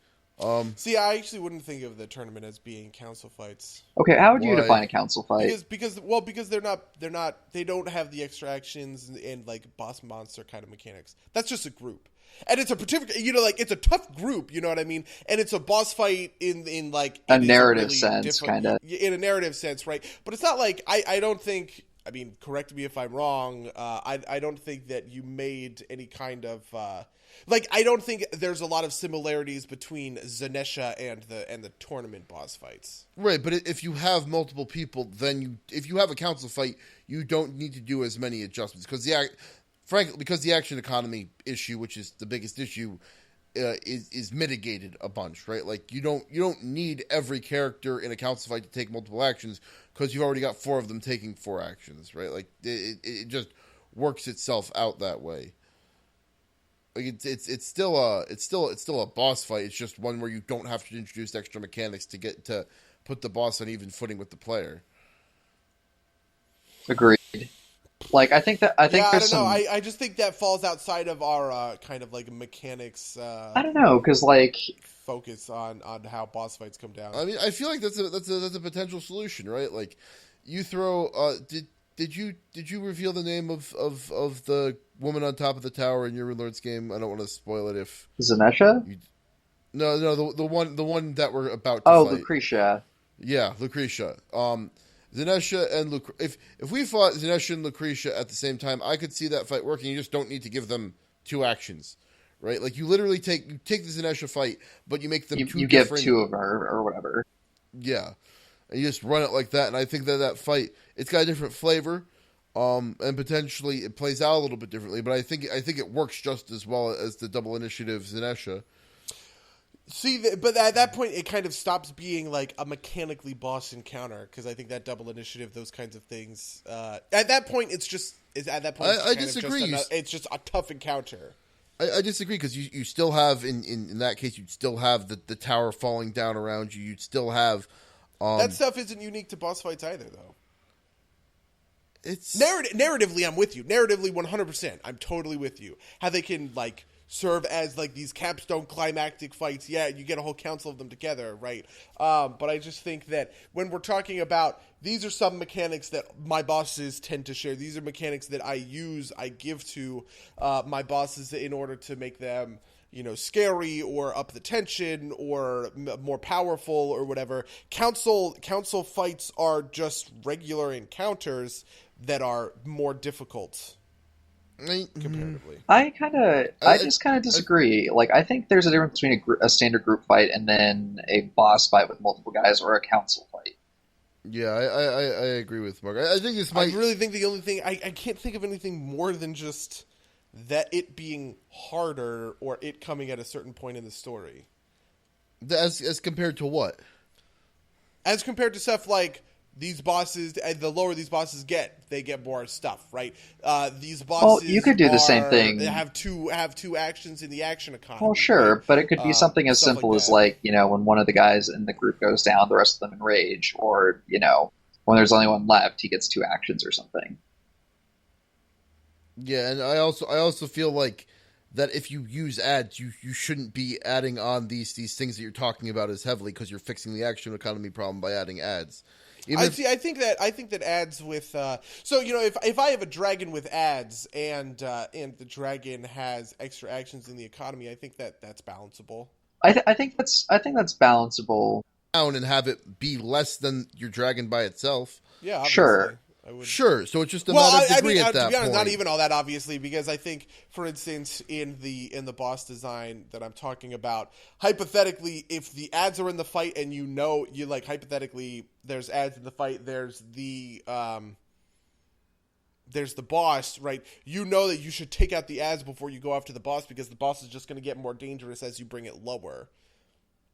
See, I actually wouldn't think of the tournament as being council fights. Okay, how would you Why? define a council fight? Because they don't have the extra actions and like boss monster kind of mechanics. That's just a group. And it's a particular, like it's a tough group, you know what I mean? And it's a boss fight in like A narrative sense, kind of. in a narrative sense, right? But it's not like I don't think. I mean, correct me if I'm wrong. I don't think that you made any kind of I don't think there's a lot of similarities between Zanesha and the tournament boss fights. Right, but if you have multiple people, then if you have a council fight, you don't need to do as many adjustments because the action economy issue, which is the biggest issue, is mitigated a bunch, right? Like you don't need every character in a council fight to take multiple actions because you've already got 4 of them taking 4 actions, right? Like it just works itself out that way. Like it's still a boss fight. It's just one where you don't have to introduce extra mechanics to put the boss on even footing with the player. Agreed. Like I think I there's don't know. some. I just think that falls outside of our kind of like mechanics. I don't know because like focus on how boss fights come down. I mean, I feel like that's a potential solution, right? Like you throw. Did you reveal the name of the woman on top of the tower in your Lord's game? I don't want to spoil it if Zanesha. No, the one that we're about to fight. Lucretia. Yeah, Lucretia. Zanesha and if we fought Zanesha and Lucretia at the same time, I could see that fight working. You just don't need to give them 2 actions, right? Like you literally take the Zanesha fight, but you make them You give 2 of her or whatever. Yeah, and you just run it like that. And I think that fight, it's got a different flavor, and potentially it plays out a little bit differently. But I think it works just as well as the double initiative Zanesha. See, but at that point, it kind of stops being like a mechanically boss encounter because I think that double initiative, those kinds of things. At that point, it's just I disagree. It's just a tough encounter. I disagree because you still have in that case you'd still have the tower falling down around you. You'd still have that stuff isn't unique to boss fights either, though. It's narratively, I'm with you. Narratively, 100%. I'm totally with you. How they can like serve as like these capstone climactic fights. Yeah, you get a whole council of them together, right? But I just think that when we're talking about these are some mechanics that my bosses tend to share. These are mechanics that I give to my bosses in order to make them, scary or up the tension or more powerful or whatever. Council fights are just regular encounters that are more difficult. Comparatively, I just kind of disagree. Like, I think there's a difference between a standard group fight and then a boss fight with multiple guys or a council fight. Yeah, I agree with Mark. I think this might. I really think the only thing I can't think of anything more than just that it being harder or it coming at a certain point in the story. As compared to what? As compared to stuff like these bosses, the lower these bosses get, they get more stuff, right? These bosses, Well, you could do the same thing. They have two actions in the action economy. Well, sure, right? but it could be something as Stuff simple like as that. like, when one of the guys in the group goes down, the rest of them enrage, or, when there's only one left, he gets 2 actions or something. Yeah, and I also feel like that if you use ads, you shouldn't be adding on these things that you're talking about as heavily because you're fixing the action economy problem by adding ads. I think that ads with so if I have a dragon with ads and the dragon has extra actions in the economy, I think that's balanceable. I think that's balanceable. Down and have it be less than your dragon by itself. Yeah, obviously. Sure. I would. Sure, so it's just a matter of degree at that to be honest, point. not even all that obviously, because I think, for instance, in the boss design that I'm talking about, hypothetically, if the ads are in the fight and hypothetically, there's ads in the fight, there's the boss, right? You know that you should take out the ads before you go after the boss because the boss is just going to get more dangerous as you bring it lower.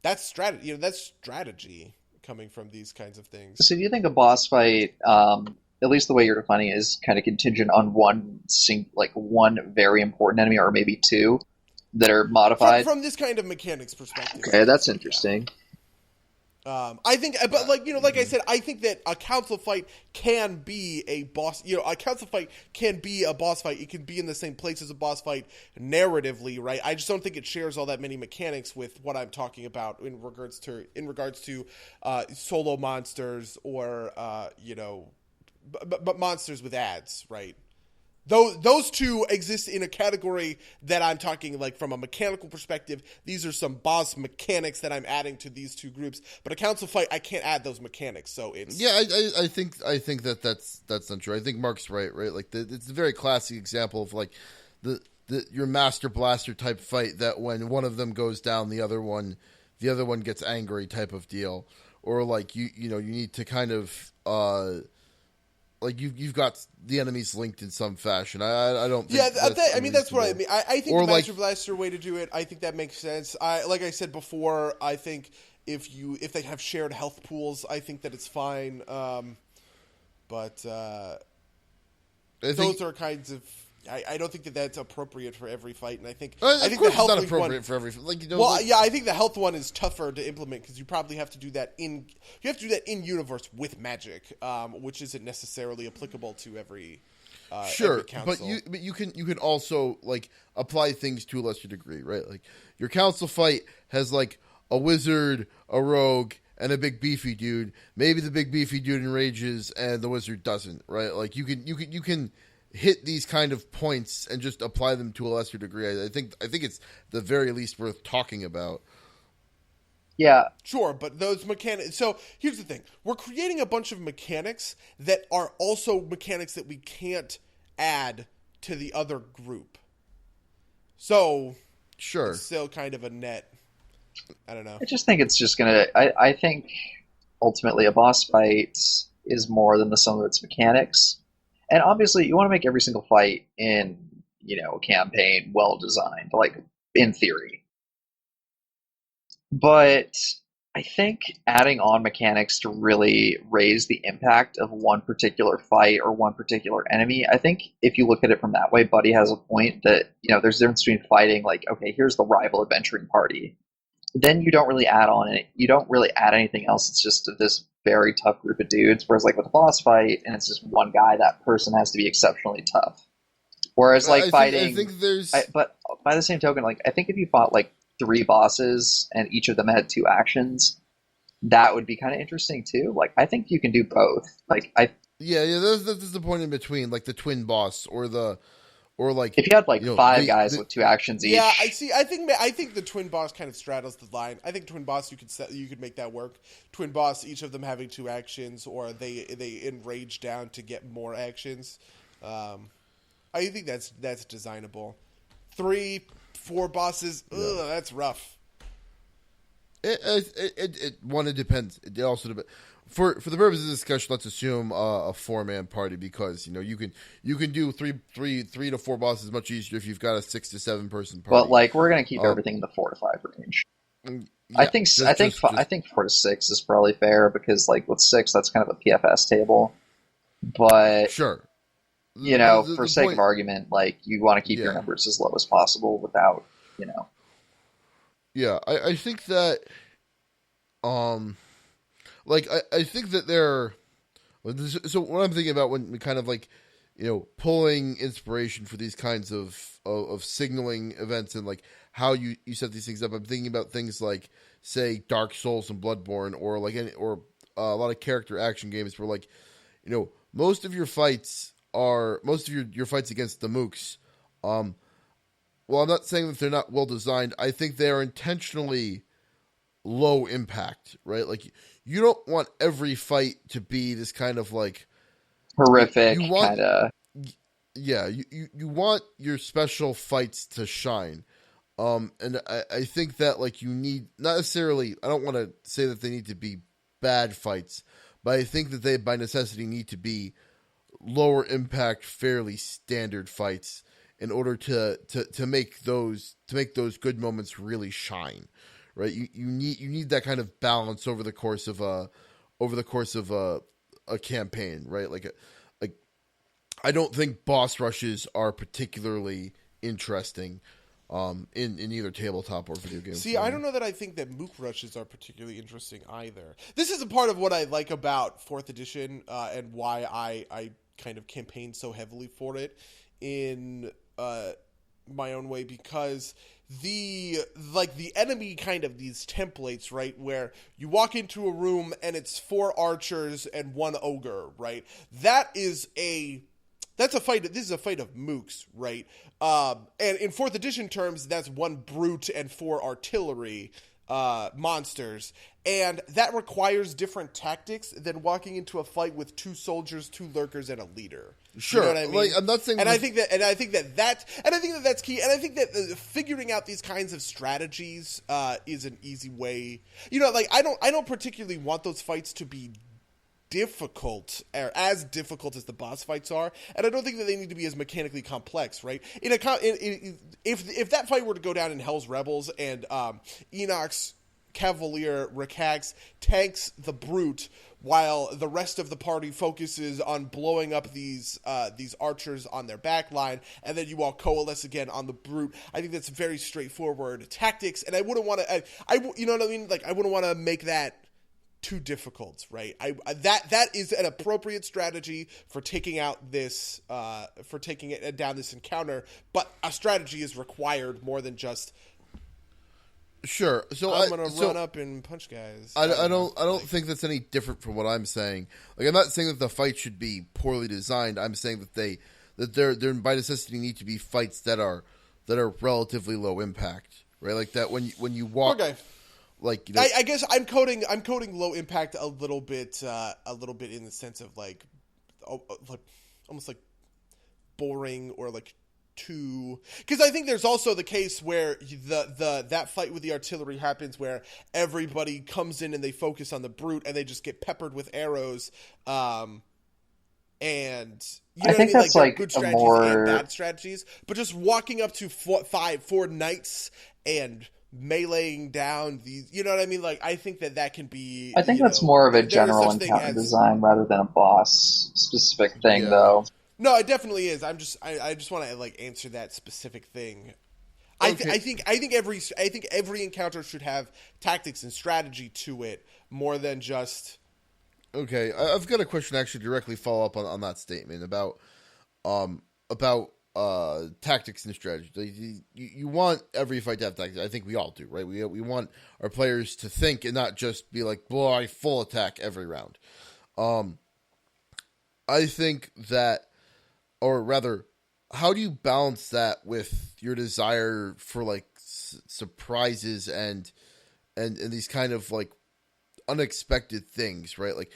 That's strategy. That's strategy coming from these kinds of things. So do you think a boss fight, at least the way you're defining it, is kind of contingent on one very important enemy, or maybe 2 that are modified? From this kind of mechanics perspective. Okay, that's interesting. I think, but like I said, I think that a council fight can be a boss. A council fight can be a boss fight. It can be in the same place as a boss fight narratively, right? I just don't think it shares all that many mechanics with what I'm talking about in regards to solo monsters or but monsters with ads, right? Those two exist in a category that I'm talking like from a mechanical perspective. These are some boss mechanics that I'm adding to these 2 groups. But a council fight, I can't add those mechanics, so it's I think that's not true. I think Mark's right. Like it's a very classic example of like your master blaster type fight that when one of them goes down, the other one gets angry type of deal, or like you need to kind of. Like you've got the enemies linked in some fashion. I don't. Think that's what I mean. I think or the Master Blaster way to do it. I think that makes sense. Like I said before, I think if they have shared health pools, I think that it's fine. But those are kinds of. I don't think that that's appropriate for every fight, and I think the health it's not appropriate for every. I think the health one is tougher to implement because you probably have to do that in universe with magic, which isn't necessarily applicable to every. Sure, every council. but you can also like apply things to a lesser degree, right? Like your council fight has like a wizard, a rogue, and a big beefy dude. Maybe the big beefy dude enrages and the wizard doesn't, right? Like you can hit these kind of points and just apply them to a lesser degree. I think it's the very least worth talking about. Yeah. Sure, but those mechanics... So, here's the thing. We're creating a bunch of mechanics that are also mechanics that we can't add to the other group. So, sure. It's still kind of a net... I don't know. I just think it's just gonna... I think, ultimately, a boss fight is more than the sum of its mechanics. And obviously, you want to make every single fight in, a campaign well designed, like in theory. But I think adding on mechanics to really raise the impact of one particular fight or one particular enemy, I think if you look at it from that way, Buddy has a point that, there's a difference between fighting like, okay, here's the rival adventuring party. Then you don't really add on it. You don't really add anything else. It's just this very tough group of dudes. Whereas like with a boss fight, and it's just one guy, that person has to be exceptionally tough. Whereas like fighting, but by the same token, like I think if you fought like 3 bosses and each of them had 2 actions, that would be kind of interesting too. Like I think you can do both. That's the point in between, like the twin boss or like if you had like 5 guys with 2 actions each. Yeah, I see. I think the twin boss kind of straddles the line. I think twin boss you could make that work. Twin boss, each of them having 2 actions, or they enrage down to get more actions. I think that's designable. 3, 4 bosses, that's rough. It depends. It also depends. For the purposes of this discussion, let's assume a 4-man party because you can do 3 to 4 bosses much easier if you've got a 6 to 7 person party. But like we're gonna keep everything in the 4 to 5 range. I Yeah, think just just I just think 4 to 6 is probably fair because like with 6 that's kind of a PFS table. But sure. for The sake of point, argument, like you want to keep your yeah, numbers as low as possible without you know. yeah. I think that um I think that there. So what I'm thinking about when we kind of like, pulling inspiration for these kinds of signaling events and like how you set these things up. I'm thinking about things like, say, Dark Souls and Bloodborne, or like a lot of character action games where like, most of your fights against the mooks. Um, well, I'm not saying that they're not well designed. I think they are intentionally low impact, right? Like you don't want every fight to be this kind of like you Horrific want kind of. yeah, you want your special fights to shine. And I think that like you need not necessarily I don't want to say that they need to be bad fights, but I think that they by necessity need to be lower impact, fairly standard fights in order to make those good moments really shine. Right? You need that kind of balance over the course of a campaign, right? Like I don't think boss rushes are particularly interesting in either tabletop or video games. See, I don't know that I think that mook rushes are particularly interesting either. This is a part of what I like about 4th edition and why I kind of campaigned so heavily for it in my own way, because the enemy kind of these templates, right, where you walk into a room and it's 4 archers and 1 ogre, right? That's a fight. This is a fight of mooks, right? And in 4th edition terms, that's 1 brute and 4 artillery monsters. And that requires different tactics than walking into a fight with 2 soldiers, 2 lurkers, and a leader. Sure, You know what I mean? like I'm not saying, I think that's key. And I think that figuring out these kinds of strategies is an easy way. Like I don't particularly want those fights to be difficult, or as difficult as the boss fights are, and I don't think that they need to be as mechanically complex, right? If that fight were to go down in Hell's Rebels and Enoch's Cavalier Rakax tanks the brute while the rest of the party focuses on blowing up these archers on their back line, and then you all coalesce again on the brute, I think that's very straightforward tactics, and I wouldn't want to, you know what I mean? Like I wouldn't want to make that too difficult, right? That is an appropriate strategy for taking out this, for taking it down this encounter. But a strategy is required more than just. Sure. So I'm gonna run up and punch guys. I don't think that's any different from what I'm saying. Like I'm not saying that the fight should be poorly designed. I'm saying that they're by necessity need to be fights that are relatively low impact, right? Like that when you walk. Okay. Like I guess I'm coding low impact a little bit in the sense of like almost like boring or like too, because I think there's also the case where that fight with the artillery happens where everybody comes in and they focus on the brute and they just get peppered with arrows, and I think that's like good a strategies and bad strategies, but just walking up to 4 knights and meleeing down these, you know what I mean? Like I think that can be. I think that's more of a general encounter design rather than a boss specific thing, though. No, it definitely is. I just want to like answer that specific thing. Okay. I think every encounter should have tactics and strategy to it more than just. Okay, I've got a question actually directly follow up on that statement about tactics and strategy. You want every fight to have tactics. I think we all do, right? We want our players to think and not just be like, "Blow, I full attack every round." I think that, or rather, how do you balance that with your desire for like surprises and these kind of like unexpected things, right? Like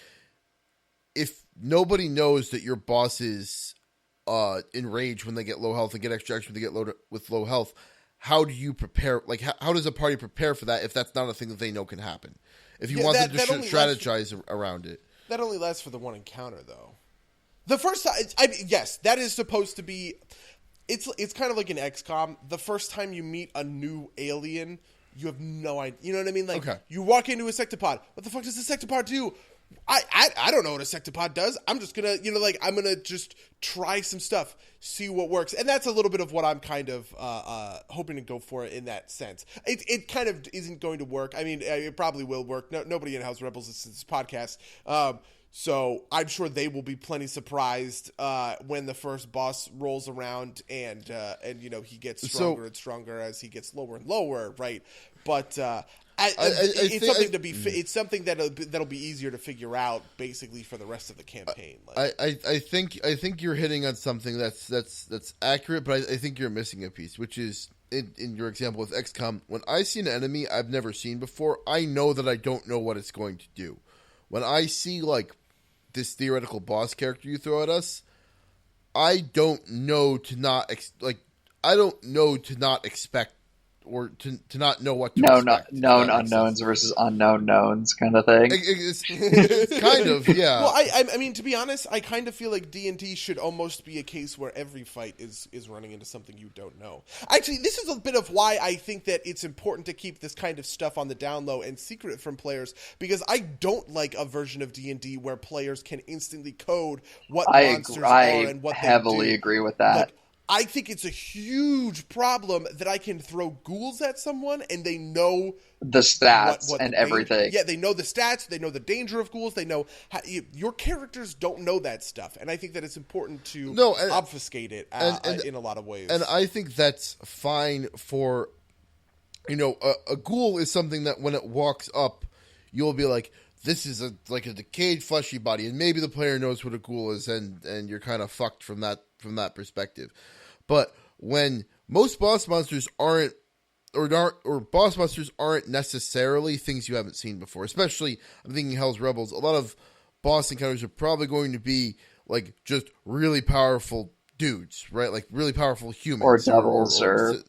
if nobody knows that your boss is enraged when they get low health and get extra action when they get with low health, how do you prepare? Like how does a party prepare for that if that's not a thing that they know can happen? If you want them to strategize around it, that only lasts for the one encounter, though. The first time, yes, that is supposed to be. It's kind of like an XCOM. The first time you meet a new alien, you have no idea. You know what I mean? Like, Okay. you walk into a sectopod. What the fuck does a sectopod do? I don't know what a sectopod does. I'm just gonna, I'm gonna just try some stuff, see what works, and that's a little bit of what I'm kind of hoping to go for in that sense. It kind of isn't going to work. I mean, it probably will work. Nobody in House Rebels listens to this podcast, so I'm sure they will be plenty surprised when the first boss rolls around, and he gets stronger and stronger as he gets lower and lower, right? But it's something that'll be easier to figure out basically for the rest of the campaign. I think you're hitting on something that's accurate, but I think you're missing a piece, which is in your example with XCOM. When I see an enemy I've never seen before, I know that I don't know what it's going to do. When I see like this theoretical boss character you throw at us, I don't know to not expect or to not know what to expect. Known unknowns versus unknown knowns kind of thing. It's kind of, yeah. Well, I mean, to be honest, I kind of feel like D&D should almost be a case where every fight is running into something you don't know. Actually, this is a bit of why I think that it's important to keep this kind of stuff on the down low and secret from players, because I don't like a version of D&D where players can instantly code what monsters are and what they do. I heavily agree with that. Like, I think it's a huge problem that I can throw ghouls at someone and they know the stats what and the everything. Yeah, they know the stats. They know the danger of ghouls. They know your characters don't know that stuff, and I think that it's important to obfuscate it in a lot of ways. And I think that's fine for, a ghoul is something that when it walks up, you'll be like, this is like a decayed fleshy body, and maybe the player knows what a ghoul is, and you're kind of fucked from that perspective. But when most boss monsters aren't necessarily things you haven't seen before, especially I'm thinking Hell's Rebels, a lot of boss encounters are probably going to be like just really powerful dudes, right? Like really powerful humans or devils or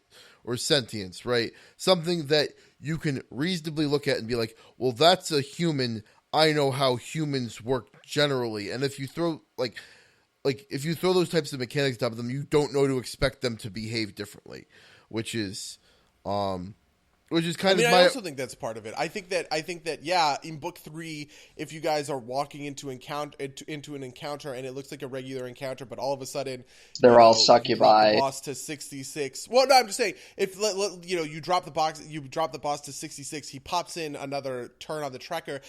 sentients, right? Something that you can reasonably look at and be like, well, that's a human. I know how humans work generally. And if you throw if you throw those types of mechanics down them, you don't know to expect them to behave differently, which is kind of my. I also think that's part of it. I think that yeah, in book 3, if you guys are walking into an encounter and it looks like a regular encounter, but all of a sudden they're all succubi. The boss to 66. Well, no, I'm just saying if you drop the boss to 66, he pops in another turn on the tracker.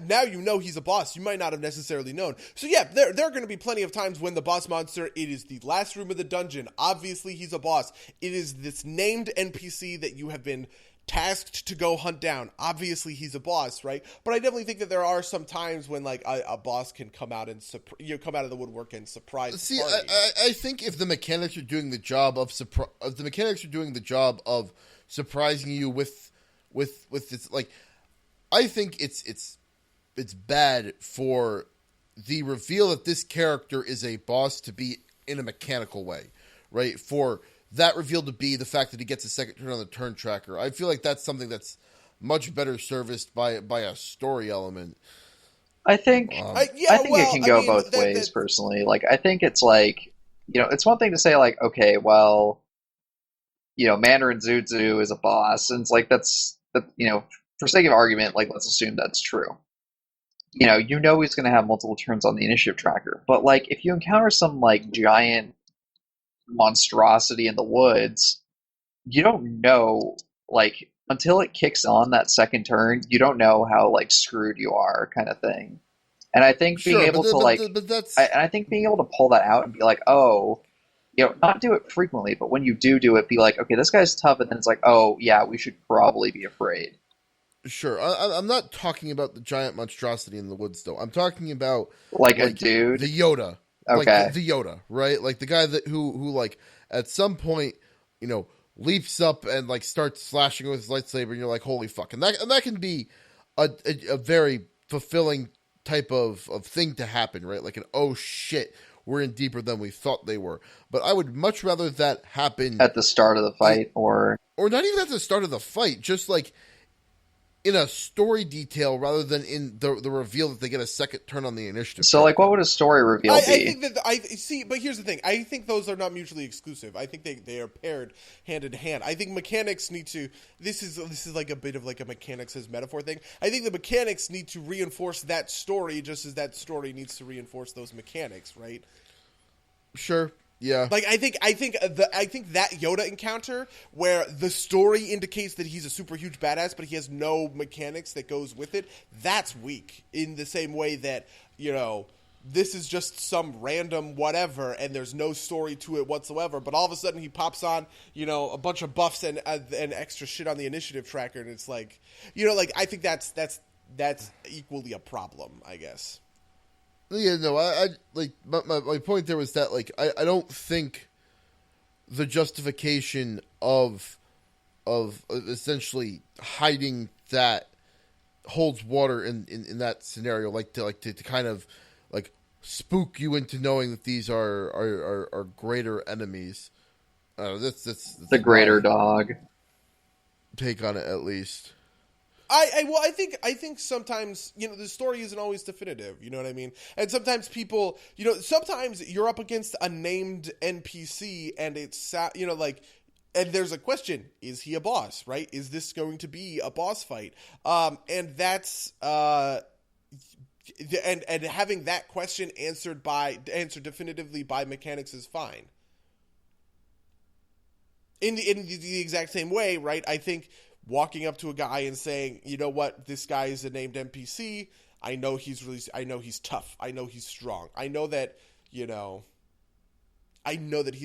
Now you know he's a boss. You might not have necessarily known. So yeah, there are going to be plenty of times when the boss monster, it is the last room of the dungeon. Obviously, he's a boss. It is this named NPC that you have been tasked to go hunt down. Obviously, he's a boss, right? But I definitely think that there are some times when like a boss can come out and come out of the woodwork and surprise. See, I think if the mechanics are doing the job of surprising you with this, like, I think it's bad for the reveal that this character is a boss to be in a mechanical way, right? For that reveal to be the fact that he gets a second turn on the turn tracker. I feel like that's something that's much better serviced by a story element. I think it can go both ways, personally. Like, I think it's like, it's one thing to say like, okay, well, Mandarin Zuzu is a boss, and it's like for sake of argument, like, let's assume that's true. He's going to have multiple turns on the initiative tracker. But, like, if you encounter some, like, giant monstrosity in the woods, you don't know, like, until it kicks on that second turn, you don't know how, like, screwed you are, kind of thing. And I think being able to pull that out and be like, oh, not do it frequently, but when you do it, be like, okay, this guy's tough, and then it's like, oh, yeah, we should probably be afraid. Sure. I'm not talking about the giant monstrosity in the woods, though. I'm talking about like a dude, the Yoda. Okay, like the Yoda, right? Like the guy who like at some point, leaps up and like starts slashing with his lightsaber, and you're like, holy fuck! And that can be a very fulfilling type of thing to happen, right? Like an oh shit, we're in deeper than we thought they were. But I would much rather that happen at the start of the fight, or not even at the start of the fight, just like in a story detail rather than in the reveal that they get a second turn on the initiative. So, like, what would a story reveal be? I think that I see, but here's the thing. I think those are not mutually exclusive. I think they are paired hand in hand. I think mechanics need to. This is like a bit of like a mechanics as metaphor thing. I think the mechanics need to reinforce that story just as that story needs to reinforce those mechanics, right? Sure. Yeah. Like I think that Yoda encounter where the story indicates that he's a super huge badass, but he has no mechanics that goes with it, that's weak. In the same way that, this is just some random whatever and there's no story to it whatsoever, but all of a sudden he pops on, a bunch of buffs and extra shit on the initiative tracker, and it's like, I think that's equally a problem, I guess. Yeah, no, I like my point there was that like I don't think the justification of essentially hiding that holds water in that scenario, to kind of like spook you into knowing that these are greater enemies. That's the greater dog take on it, at least. I think sometimes, the story isn't always definitive, you know what I mean? And sometimes people, sometimes you're up against a named NPC and it's, and there's a question, is he a boss, right? Is this going to be a boss fight? And that's, and having that question answered definitively by mechanics is fine. In the exact same way, right? I think walking up to a guy and saying, you know what, this guy is a named NPC. I know he's tough. I know he's strong. I know that, he's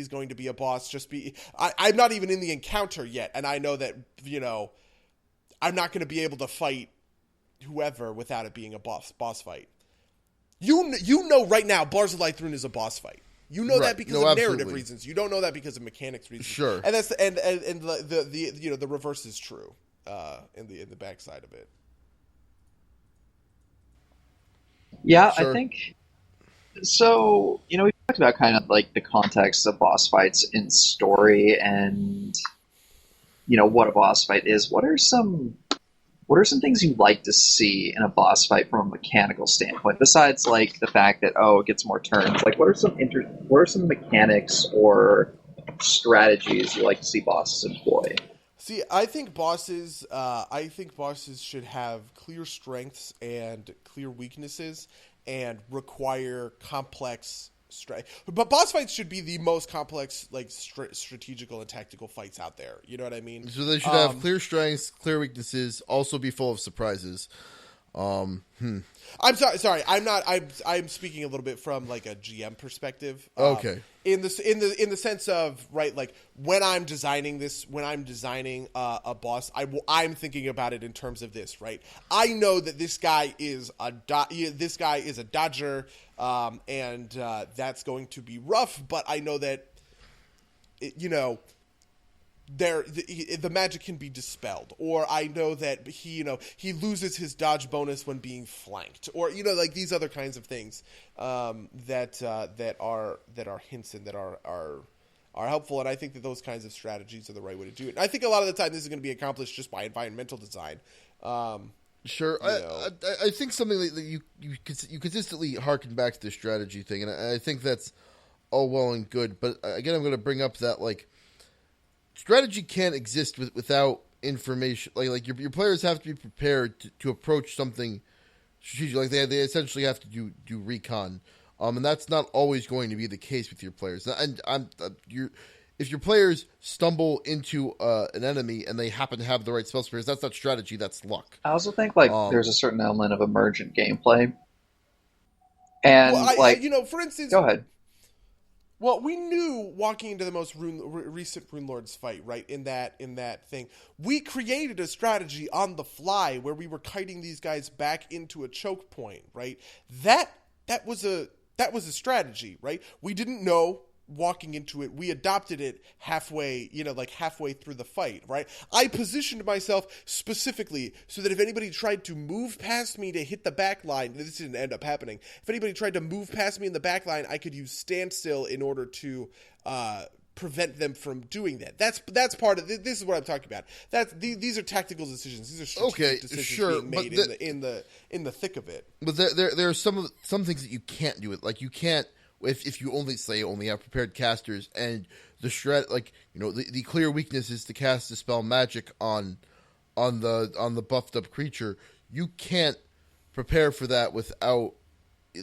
going to be a boss. I'm not even in the encounter yet. And I know that, I'm not going to be able to fight whoever without it being a boss fight. You know right now, Barzillai Thrun is a boss fight. You know that because of narrative reasons. You don't know that because of mechanics reasons. Sure. And that's the reverse is true in the backside of it. Yeah, Sure. I think so. We talked about kind of like the context of boss fights in story and what a boss fight is. What are some things you like to see in a boss fight from a mechanical standpoint, besides like the fact that it gets more turns? Like, what are some mechanics or strategies you like to see bosses employ? See, I think bosses should have clear strengths and clear weaknesses, and require complex. But boss fights should be the most complex, like strategical and tactical fights out there. You know what I mean? So they should have clear strengths, clear weaknesses, also be full of surprises. I'm sorry. I'm speaking a little bit from like a GM perspective. Okay. In the sense of, right, like when I'm designing a boss, I'm thinking about it in terms of this, right? I know that this guy is a dodger, and that's going to be rough. But I know that, the magic can be dispelled, or I know that he loses his dodge bonus when being flanked, or like these other kinds of things that are hints and that are helpful. And I think that those kinds of strategies are the right way to do it. And I think a lot of the time this is going to be accomplished just by environmental design. Sure, I think something that you consistently harken back to the strategy thing, and I think that's all well and good. But again, I'm going to bring up that like, strategy can't exist without information. Like your players have to be prepared to approach something strategic. Like they essentially have to do recon, and that's not always going to be the case with your players. And if your players stumble into an enemy and they happen to have the right spell spares, that's not strategy. That's luck. I also think there's a certain element of emergent gameplay, and for instance, go ahead. Well, we knew walking into the most recent Rune Lords fight, right? In that thing, we created a strategy on the fly where we were kiting these guys back into a choke point, right? That was a strategy, right? We didn't know walking into it. We adopted it halfway through the fight, right? I positioned myself specifically so that if anybody tried to move past me to hit the back line, this didn't end up happening. If anybody tried to move past me in the back line, I could use standstill in order to prevent them from doing that. That's part of this is what I'm talking about. These are tactical decisions. These are strategic decisions being made in the thick of it. But there are some things that you can't do it. Like you can't if you only have prepared casters and the strat, like the clear weakness is to cast Dispel Magic on the buffed up creature. You can't prepare for that without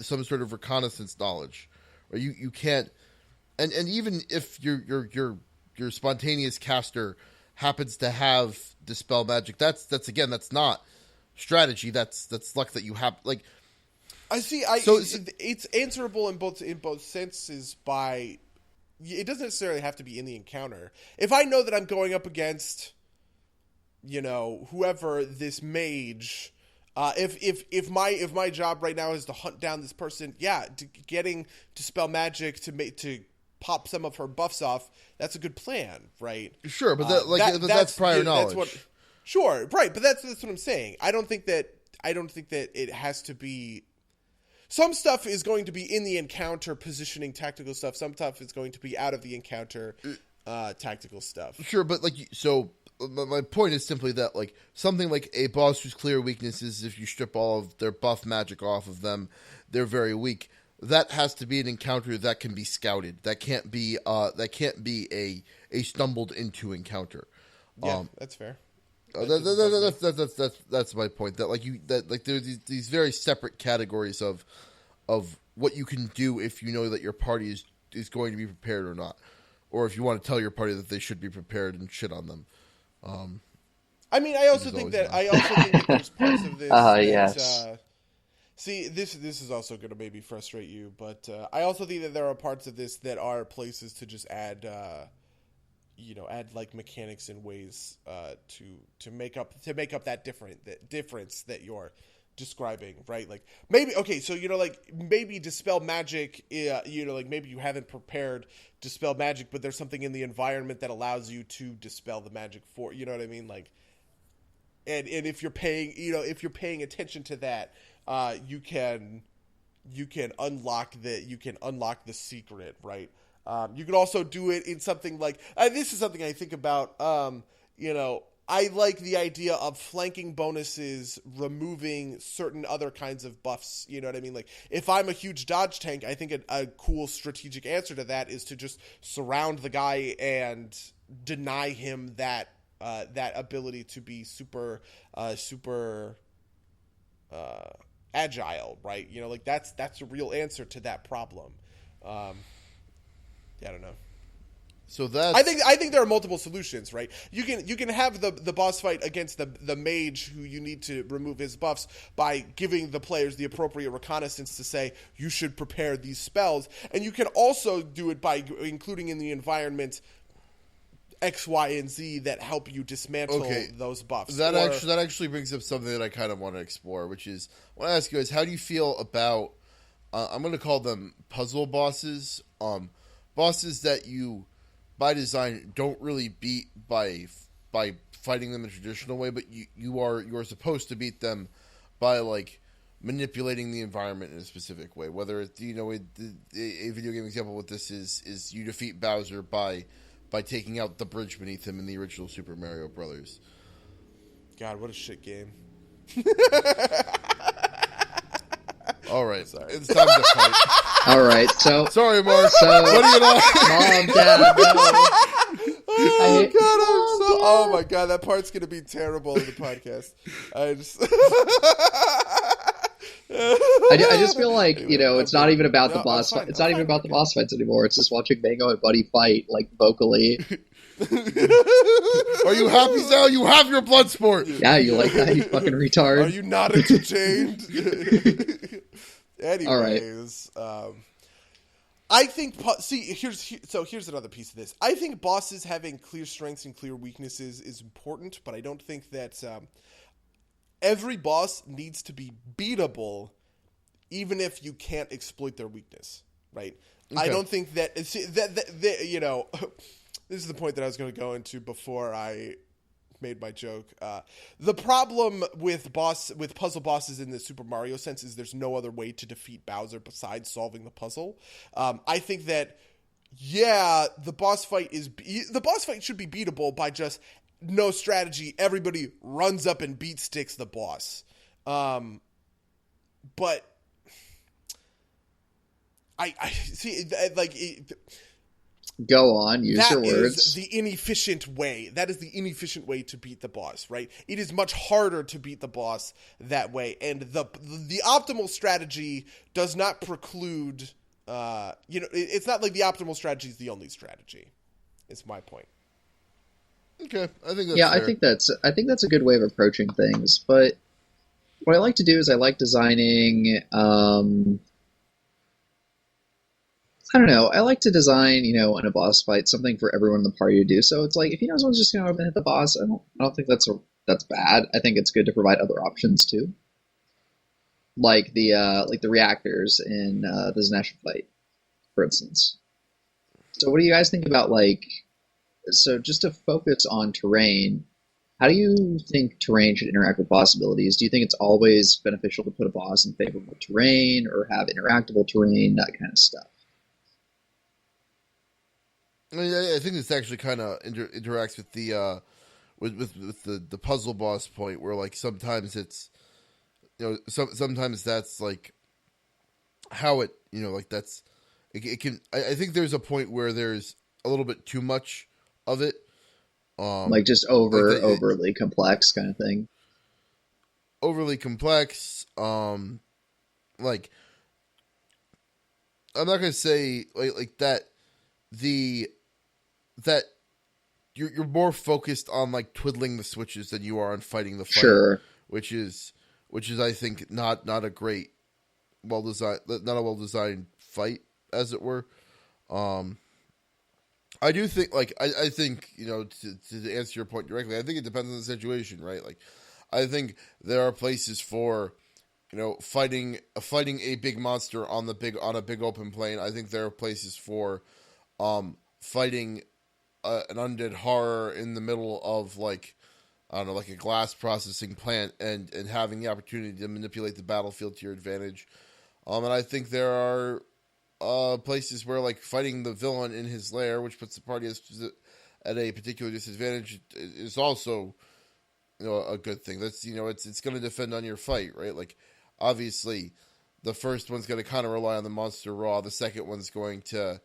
some sort of reconnaissance knowledge, or you can't. And even if your spontaneous caster happens to have Dispel Magic, that's not strategy. That's luck that you have. Like I see. It's answerable in both senses by. It doesn't necessarily have to be in the encounter. If I know that I'm going up against, whoever this mage. If my job right now is to hunt down this person, getting Dispel Magic to pop some of her buffs off, that's a good plan, right? Sure, but that's prior knowledge. Sure, right, but that's what I'm saying. I don't think that it has to be. Some stuff is going to be in the encounter positioning tactical stuff. Some stuff is going to be out of the encounter tactical stuff. Sure, but my point is simply that something like a boss whose clear weakness is if you strip all of their buff magic off of them, they're very weak. That has to be an encounter that can be scouted. That can't be a stumbled into encounter. Yeah, that's fair. That's my point. That there's these very separate categories of what you can do if you know that your party is going to be prepared or not, or if you want to tell your party that they should be prepared and shit on them. I also think that there's parts of this. Yes. See, this is also going to maybe frustrate you, but I also think that there are parts of this that are places to just add mechanics and ways to make up that difference that you're describing, right? Like maybe maybe Dispel Magic, maybe you haven't prepared Dispel Magic, but there's something in the environment that allows you to dispel the magic for, you know what I mean? Like, and if you're paying attention to that, you can unlock the secret, right? You can also do it in something like this is something I think about. I like the idea of flanking bonuses, removing certain other kinds of buffs. You know what I mean? Like if I'm a huge dodge tank, I think a cool strategic answer to that is to just surround the guy and deny him that ability to be super agile, right? That's a real answer to that problem. I don't know. So that I think there are multiple solutions, right? You can have the boss fight against the mage who you need to remove his buffs by giving the players the appropriate reconnaissance to say you should prepare these spells, and you can also do it by including in the environment X, Y, and Z that help you dismantle those buffs. That actually brings up something that I kind of want to explore, which is I want to ask you guys, how do you feel about I'm going to call them puzzle bosses, bosses that you by design don't really beat by fighting them in a traditional way, but you are supposed to beat them by manipulating the environment in a specific way. Whether it's a video game example with this is you defeat Bowser by taking out the bridge beneath him in the original Super Mario Brothers. God, what a shit game. All right, sorry. It's time to fight. All right, so sorry, Mark. What are you doing? Mom, Dad, no. Oh my god, that part's gonna be terrible in the podcast. I just feel like it's not even about the boss fight. It's not even about the boss fights anymore. It's just watching Mango and Buddy fight vocally. Are you happy, Sal? You have your blood sport. Yeah, you like that? You fucking retard. Are you not entertained? Anyways, I think. Here's another piece of this. I think bosses having clear strengths and clear weaknesses is important, but I don't think that every boss needs to be beatable, even if you can't exploit their weakness. Right? Okay. I don't think that. This is the point that I was going to go into before I made my joke. The problem with puzzle bosses in the Super Mario sense is there's no other way to defeat Bowser besides solving the puzzle. I think that yeah, the boss fight should be beatable by just no strategy. Everybody runs up and beat sticks the boss. But I see, like, Go on, use your words. Is the inefficient way. That is the inefficient way to beat the boss, right? It is much harder to beat the boss that way, and the optimal strategy does not preclude. It's not like the optimal strategy is the only strategy. It's my point. Okay, I think that's Yeah, fair. I think that's a good way of approaching things. But what I like to do is I like designing. I don't know. I like to design, in a boss fight, something for everyone in the party to do. So it's like if someone's just going to hit the boss, I don't think that's bad. I think it's good to provide other options too, like the reactors in the Zanesh fight, for instance. So what do you guys think about so just to focus on terrain? How do you think terrain should interact with boss abilities? Do you think it's always beneficial to put a boss in favorable terrain or have interactable terrain, that kind of stuff? I think this actually kind of interacts with the with the puzzle boss point, where like sometimes it's sometimes that's like how it like that's it can. I think there's a point where there's a little bit too much of it, Like just overly complex kind of thing. overly complex. Like I'm not gonna say like that. That you're more focused on like twiddling the switches than you are on fighting the fight, Sure. which is I think not a great not a well designed fight, as it were. I do think I think to answer your point directly, I think it depends on the situation, right? Like I think there are places for fighting a big monster on a big open plane. I think there are places for fighting an undead horror in the middle of like I don't know, like a glass processing plant, and having the opportunity to manipulate the battlefield to your advantage. And I think there are places where like fighting the villain in his lair, which puts the party at a particular disadvantage, is also a good thing. That's it's going to defend on your fight, right? Like obviously, the first one's going to kind of rely on the monster raw. The second one's going to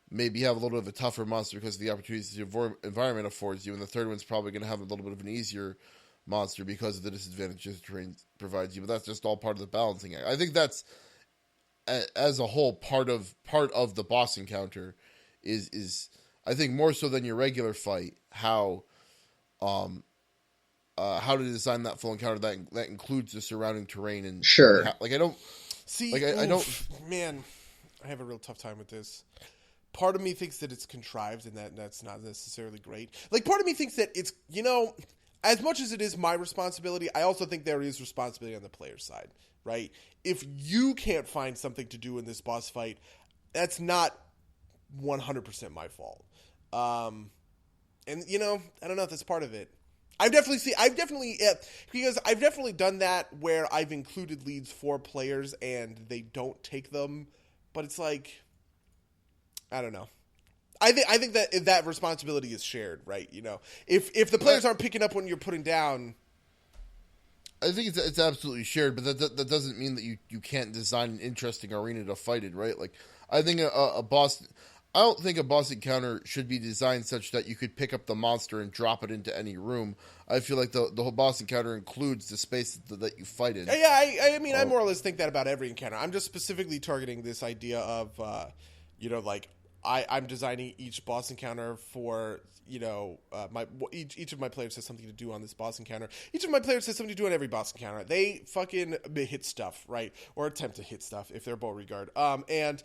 maybe have a little bit of a tougher monster because of the opportunities the environment affords you, and the third one's probably going to have a little bit of an easier monster because of the disadvantages the terrain provides you. But that's just all part of the balancing act. I think that's as a whole part of the boss encounter is I think more so than your regular fight how to design that full encounter that includes the surrounding terrain and Sure. like I don't See, like I don't man, I have a real tough time with this. Part of me thinks that it's contrived and that's not necessarily great. Like, part of me thinks that it's, as much as it is my responsibility, I also think there is responsibility on the player's side, right? If you can't find something to do in this boss fight, that's not 100% my fault. And, I don't know if that's part of it. Because I've definitely done that where I've included leads for players and they don't take them, but it's like, I don't know. I think that responsibility is shared, right? If the players aren't picking up when you're putting down, I think it's absolutely shared, but that doesn't mean that you can't design an interesting arena to fight in, right? Like I think I don't think a boss encounter should be designed such that you could pick up the monster and drop it into any room. I feel like the whole boss encounter includes the space that you fight in. Yeah, I mean, I more or less think that about every encounter. I'm just specifically targeting this idea of, I'm designing each boss encounter for each of my players has something to do on this boss encounter. Each of my players has something to do on every boss encounter. They fucking hit stuff, right, or attempt to hit stuff if they're Beauregard. And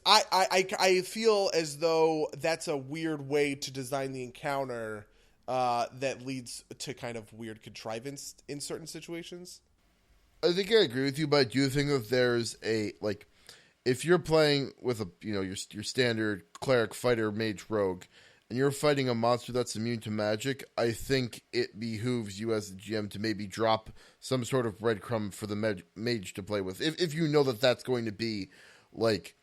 I feel as though that's a weird way to design the encounter that leads to kind of weird contrivance in certain situations. I think I agree with you, but I do think that there's a if you're playing with your standard cleric, fighter, mage, rogue, and you're fighting a monster that's immune to magic, I think it behooves you as the GM to maybe drop some sort of breadcrumb for the mage to play with. If you know that that's going to be like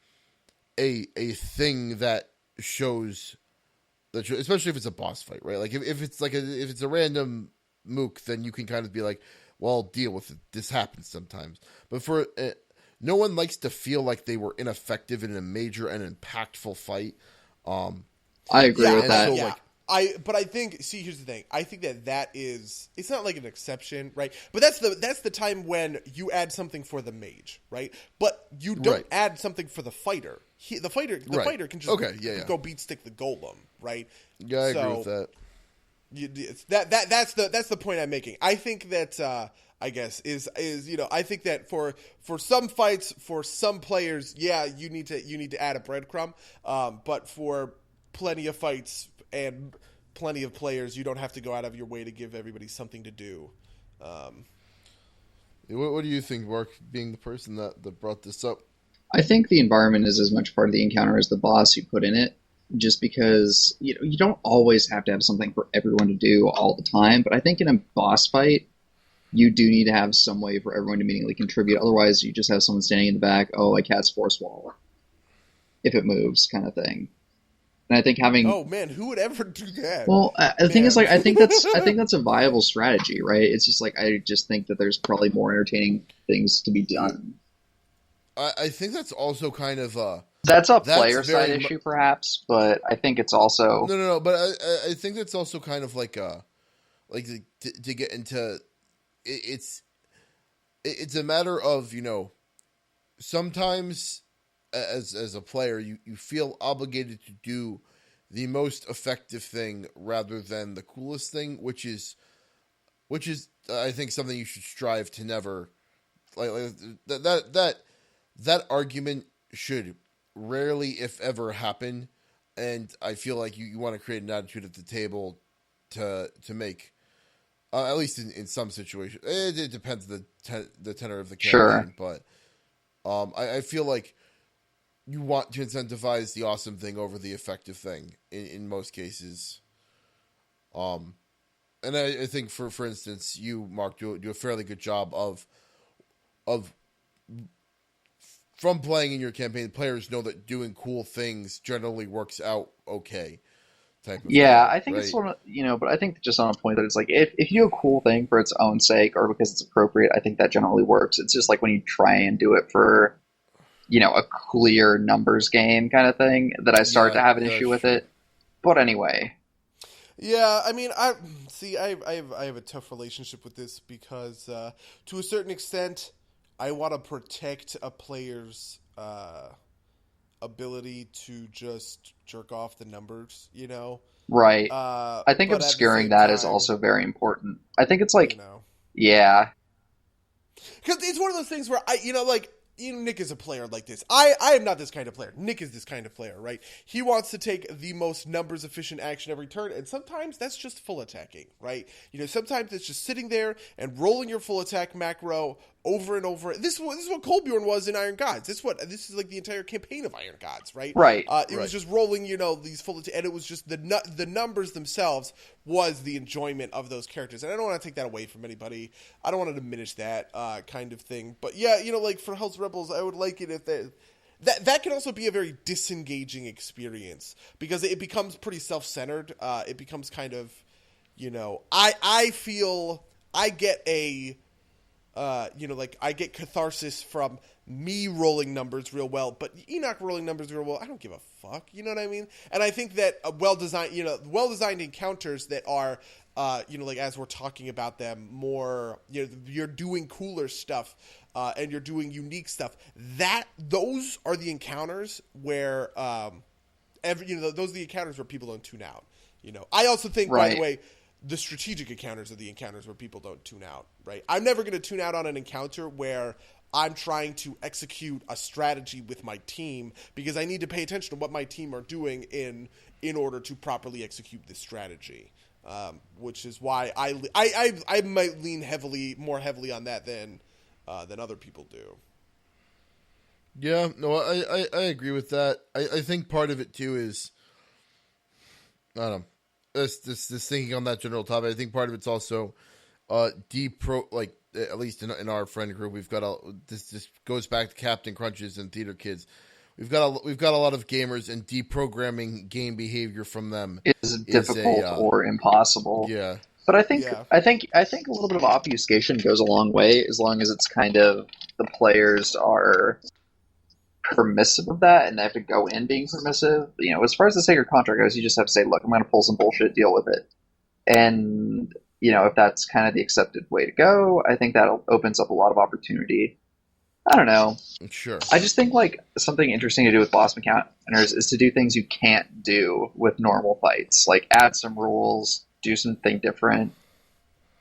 a thing that shows that, especially if it's a boss fight, right? Like if it's like if it's a random mook, then you can kind of be like, well, deal with it. This happens sometimes. But for no one likes to feel like they were ineffective in a major and impactful fight. I agree with that. So, Yeah. like, But I think, see, here's the thing. I think that is, it's not like an exception, right? But that's the time when you add something for the mage, right? But you don't add something for the fighter. The fighter can just go beat stick the golem, right? Yeah, I agree with that. That's the point I'm making. I think that I guess is I think that for some fights, for some players, yeah, you need to add a breadcrumb. But for plenty of fights and plenty of players, you don't have to go out of your way to give everybody something to do. What do you think, Mark, being the person that brought this up? I think the environment is as much part of the encounter as the boss you put in it, just because you don't always have to have something for everyone to do all the time. But I think in a boss fight, you do need to have some way for everyone to meaningfully contribute. Otherwise, you just have someone standing in the back, oh, I cast Force Wall, if it moves, kind of thing. And I think having who would ever do that? Well, the thing is, like, I think that's a viable strategy, right? It's just like I just think that there's probably more entertaining things to be done. I think that's also kind of that's a player side issue, perhaps, but I think it's also no. But I think that's also kind of like to get into it's a matter of sometimes as a player you feel obligated to do the most effective thing rather than the coolest thing, which is I think something you should strive to never like that argument should rarely, if ever, happen. And I feel like you want to create an attitude at the table to make, at least in some situations. It depends on the tenor of the campaign. Sure. But I feel like you want to incentivize the awesome thing over the effective thing in most cases. And I think for instance, you, Mark, do a fairly good job of from playing in your campaign, players know that doing cool things generally works out okay. Type of thing, I think right? it's sort of, but I think just on a point that it's like, if you do a cool thing for its own sake or because it's appropriate, I think that generally works. It's just like when you try and do it for, a clear numbers game kind of thing that I start to have an issue with it. But anyway. Yeah, I mean, I have a tough relationship with this because to a certain extent, I want to protect a player's ability to just jerk off the numbers, Right. I think obscuring that is also very important. I think it's like, yeah. Because it's one of those things where Nick is a player like this. I am not this kind of player. Nick is this kind of player, right? He wants to take the most numbers efficient action every turn, and sometimes that's just full attacking, right? Sometimes it's just sitting there and rolling your full attack macro over and over. This is what Colbjorn was in Iron Gods. This is like the entire campaign of Iron Gods, right? Right. It was just rolling, these full and it was just the numbers themselves was the enjoyment of those characters, and I don't want to take that away from anybody. I don't want to diminish that kind of thing. But yeah, like for Hell's Rebels, I would like it if that can also be a very disengaging experience because it becomes pretty self-centered. It becomes kind of, I feel I get I get catharsis from me rolling numbers real well, but Enoch rolling numbers real well, I don't give a fuck. You know what I mean? And I think that well-designed encounters that are, as we're talking about them more, you're doing cooler stuff, and you're doing unique stuff. Those are the encounters where, those are the encounters where people don't tune out. I also think, by the way, the strategic encounters are the encounters where people don't tune out, right? I'm never going to tune out on an encounter where I'm trying to execute a strategy with my team because I need to pay attention to what my team are doing in order to properly execute this strategy, which is why I might lean more heavily on that than other people do. Yeah, no, I agree with that. I think part of it too is, I don't know, this thinking on that general topic. I think part of it's also at least in our friend group, we've got this goes back to Captain Crunches and Theater Kids. We've got a lot of gamers, and deprogramming game behavior from them is difficult or impossible. Yeah. But I think a little bit of obfuscation goes a long way, as long as it's kind of the players are permissive of that, and they have to go in being permissive. You know, as far as the sacred contract goes, you just have to say, "Look, I'm going to pull some bullshit, deal with it." And you know, if that's kind of the accepted way to go, I think that opens up a lot of opportunity. I don't know. Sure. I just think like something interesting to do with boss encounters is to do things you can't do with normal fights, like add some rules. Do something different.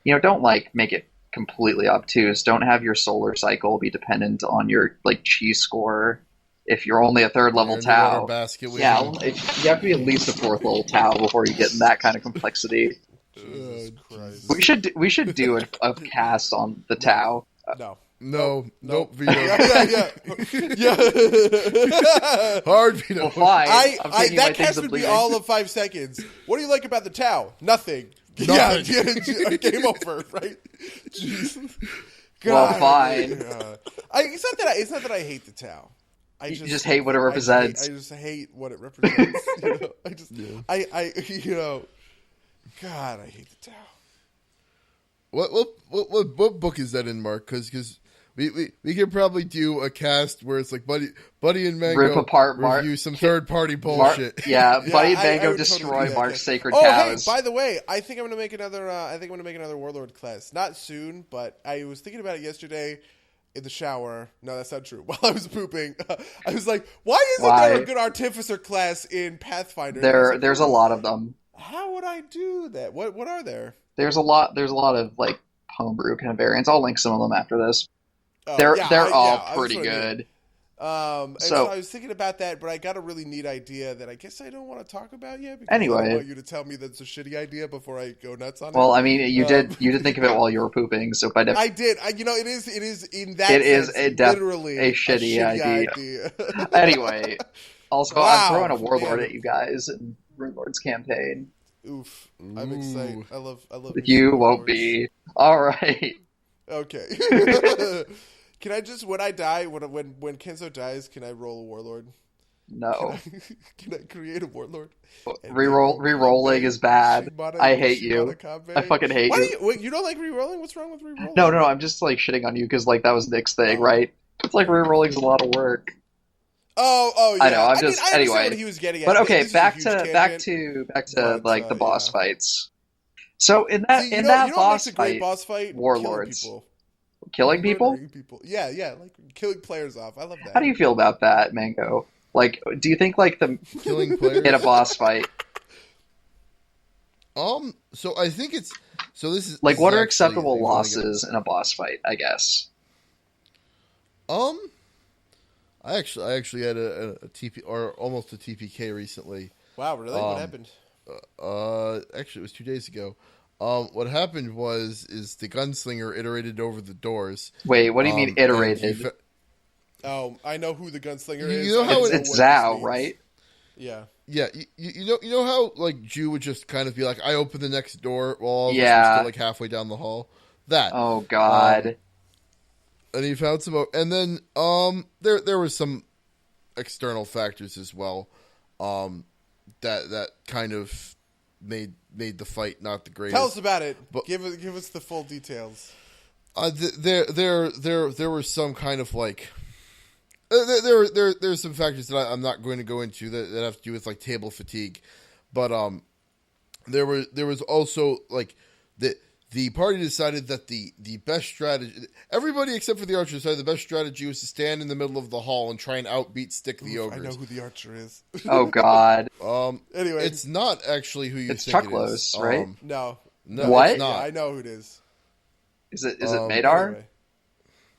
You know, don't like make it completely obtuse. Don't have your solar cycle be dependent on your like chi score. If you're only a third level Tau, basket you have to be at least a fourth level Tau before you get in that kind of complexity. Christ. We should do a cast on the Tau. Nope. Veto. yeah. Hard veto. Well, fine. That cast would be all of 5 seconds. What do you like about the Tau? Nothing. Yeah, game over, right? Jeez. Well, fine. It's not that I hate the Tau. You just hate what it represents. I just hate what it represents. God, I hate the Tau. What book is that in, Mark? Because we could probably do a cast where it's like Buddy and Mango rip apart review some third party bullshit. Buddy and Mango destroy totally Mark's sacred Hey, cows. by the way, I think I'm gonna make another. Warlord class. Not soon, but I was thinking about it yesterday in the shower. No, that's not true. While I was pooping, I was like, "Why isn't there a good artificer class in Pathfinder?" There's a lot of them. How would I do that? What are there? There's a lot of like homebrew kind of variants. I'll link some of them after this. Oh, they're all pretty good. So I was thinking about that, but I got a really neat idea that I guess I don't want to talk about yet. Because anyway, I don't want you to tell me that's a shitty idea before I go nuts on it. Well, I mean, you did think of it while you were pooping, so by definition, I did. It is in that. It sense, is literally a shitty idea. Anyway, also I'm throwing a warlord at you guys in Runelord's campaign. Oof! I'm excited. I love. You won't be. All right. Okay. Can I just, when I die, when Kenzo dies, can I roll a warlord? No. Can I create a warlord? Rerolling is bad. I hate you. I fucking hate you. You don't like rerolling? What's wrong with rerolling? No. I'm just like shitting on you because like that was Nick's thing, right? It's like rerolling's a lot of work. Oh yeah. I know. I anyway. What he was getting at. But okay, back to like the boss fights. So in that boss fight, warlords. Killing people? Yeah, like killing players off. I love that. How do you feel about that, Mango? Like, do you think like the killing players in a boss fight? So I think it's this is like what are acceptable losses in a boss fight? I guess. I actually had a TP or almost a TPK recently. Wow, really? What happened? Actually, it was 2 days ago. What happened is the gunslinger iterated over the doors. Wait, what do you mean iterated? I know who the gunslinger is. You know how it's Zhao, right? Yeah. Yeah, you know how like Jew would just kind of be like, I open the next door while all of us are still like halfway down the hall. That. Oh God. And he found some, and then there was some external factors as well, that kind of made the fight not the greatest. Tell us about it. But, give us the full details. There were some kind of like there's some factors that I'm not going to go into that have to do with like table fatigue, but there was also like the party decided that the best strategy, everybody except for the archer decided the best strategy was to stand in the middle of the hall and try and outbeat Stick the Ogres. I know who the archer is. Oh God. Anyway, it's not actually who you it's think Chucklos, it is. right? No. What? It's not. I know who it is. Is it Madar? Anyway.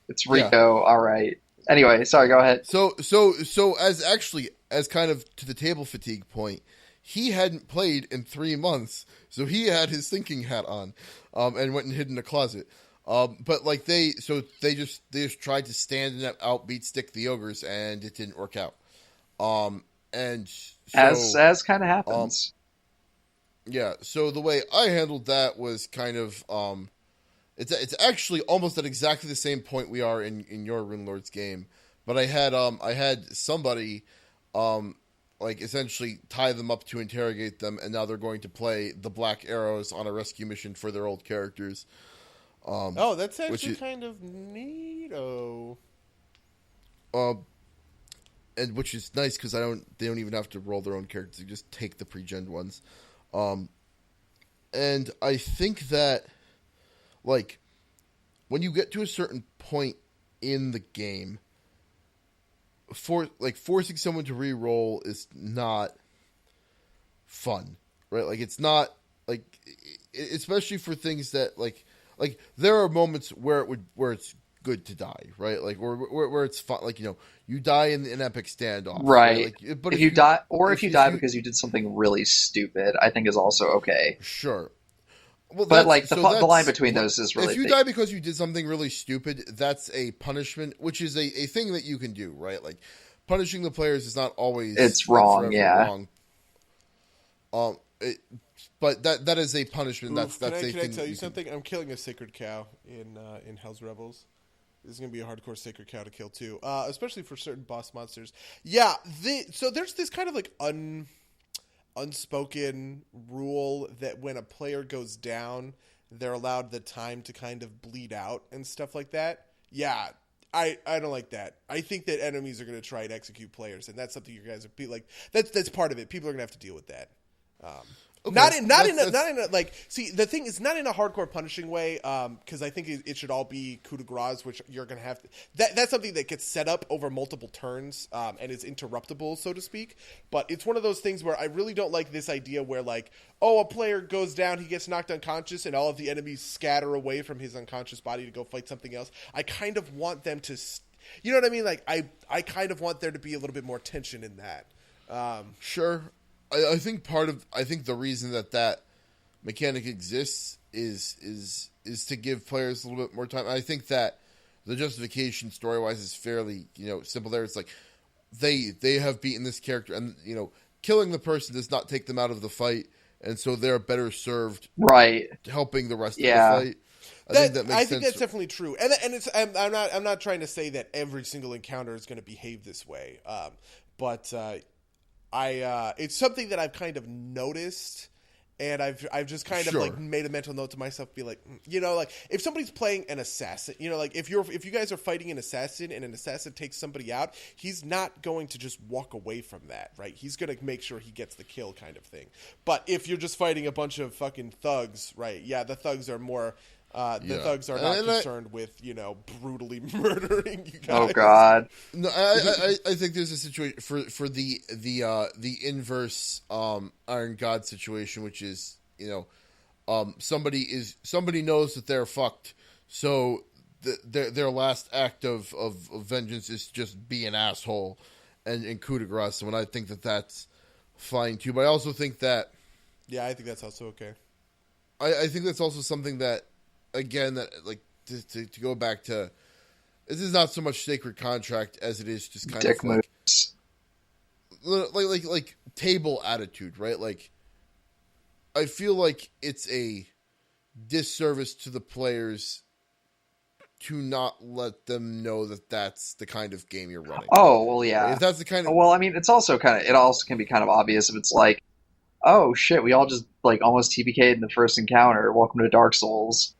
It's Rico. Yeah. All right. Anyway, sorry. Go ahead. So as kind of to the table fatigue point, he hadn't played in 3 months, so he had his thinking hat on, and went and hid in a closet. But like they just tried to stand and outbeat Stick the Ogres, and it didn't work out. And so, as kind of happens. Yeah. So the way I handled that was kind of, it's actually almost at exactly the same point we are in your Rune Lords game. But I had somebody like essentially tie them up to interrogate them, and now they're going to play the Black Arrows on a rescue mission for their old characters. Oh, that's actually kind of neato. And which is nice because they don't even have to roll their own characters; they just take the pre-gen ones. And I think that, like, when you get to a certain point in the game, forcing someone to re-roll is not fun, right? Like, it's not like, especially for things that like there are moments where it's good to die, right? Like, where it's fun, like, you die in an epic standoff, right? Like, but if you die, or if you die because you did something really stupid, I think is also okay. Sure. Well, but like the line between those is really. If you die because you did something really stupid, that's a punishment, which is a thing that you can do, right? Like, punishing the players is not always wrong, yeah. Wrong. But that is a punishment. Oof, Can I tell you something? I'm killing a sacred cow in Hell's Rebels. This is going to be a hardcore sacred cow to kill too, especially for certain boss monsters. Yeah, so there's this kind of like unspoken rule that when a player goes down, they're allowed the time to kind of bleed out and stuff like that. Yeah, I don't like that. I think that enemies are going to try and execute players, and that's something you guys are like. That's part of it. People are going to have to deal with that. Okay. Not in a like. See, the thing is not in a hardcore punishing way, because I think it should all be coup de grace, which you're gonna have to. That's something that gets set up over multiple turns, and is interruptible, so to speak. But it's one of those things where I really don't like this idea where like, oh, a player goes down, he gets knocked unconscious, and all of the enemies scatter away from his unconscious body to go fight something else. I kind of want them to, you know what I mean? Like I kind of want there to be a little bit more tension in that. Sure. I think the reason that mechanic exists is to give players a little bit more time. I think that the justification story wise is fairly simple. There, it's like they have beaten this character, and killing the person does not take them out of the fight, and so they're better served helping the rest of the fight. I think that's definitely true, and it's I'm not trying to say that every single encounter is going to behave this way, but. It's something that I've kind of noticed, and I've just kind of like made a mental note to myself, be like, like if somebody's playing an assassin, like if you guys are fighting an assassin and an assassin takes somebody out, he's not going to just walk away from that, right? He's going to make sure he gets the kill, kind of thing. But if you're just fighting a bunch of fucking thugs, right? Yeah, the thugs are more. Thugs are not concerned with brutally murdering you guys. Oh God! No, I think there's a situation for the inverse Iron God situation, which is somebody knows that they're fucked, so their last act of vengeance is just be an asshole and coup de grace. And I think that's fine too, but I also think that I think that's also okay. I think that's also something that. Again, that like to go back to, this is not so much sacred contract as it is just kind Dick of like table attitude, right? Like, I feel like it's a disservice to the players to not let them know that that's the kind of game you're running. Oh well, yeah. Right? If that's the kind of it's also it also can be kind of obvious if it's like, oh shit, we all just like almost TPK'd in the first encounter. Welcome to Dark Souls.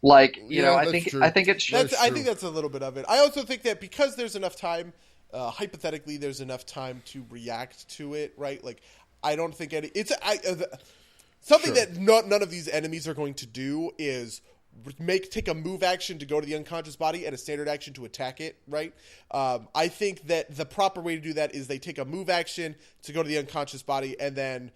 Like, I think that's a little bit of it. I also think that because there's enough time, hypothetically, there's enough time to react to it, right? Like, I don't think something that none of these enemies are going to do is take a move action to go to the unconscious body and a standard action to attack it, right? I think that the proper way to do that is they take a move action to go to the unconscious body and then.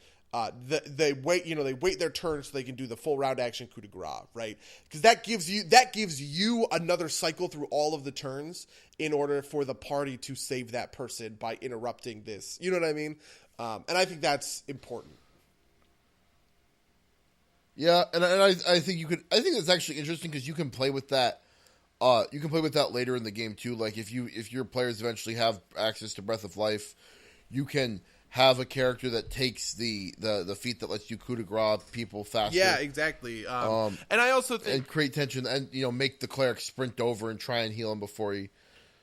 They wait their turn so they can do the full round action coup de grace, right? Because that gives you another cycle through all of the turns in order for the party to save that person by interrupting this. You know what I mean? And I think that's important. Yeah, and I think I think that's actually interesting because you can play with that. You can play with that later in the game too. Like if your players eventually have access to Breath of Life, you can have a character that takes the feat that lets you coup de grace people faster. Yeah, exactly. And I also think... And create tension and, make the cleric sprint over and try and heal him before he...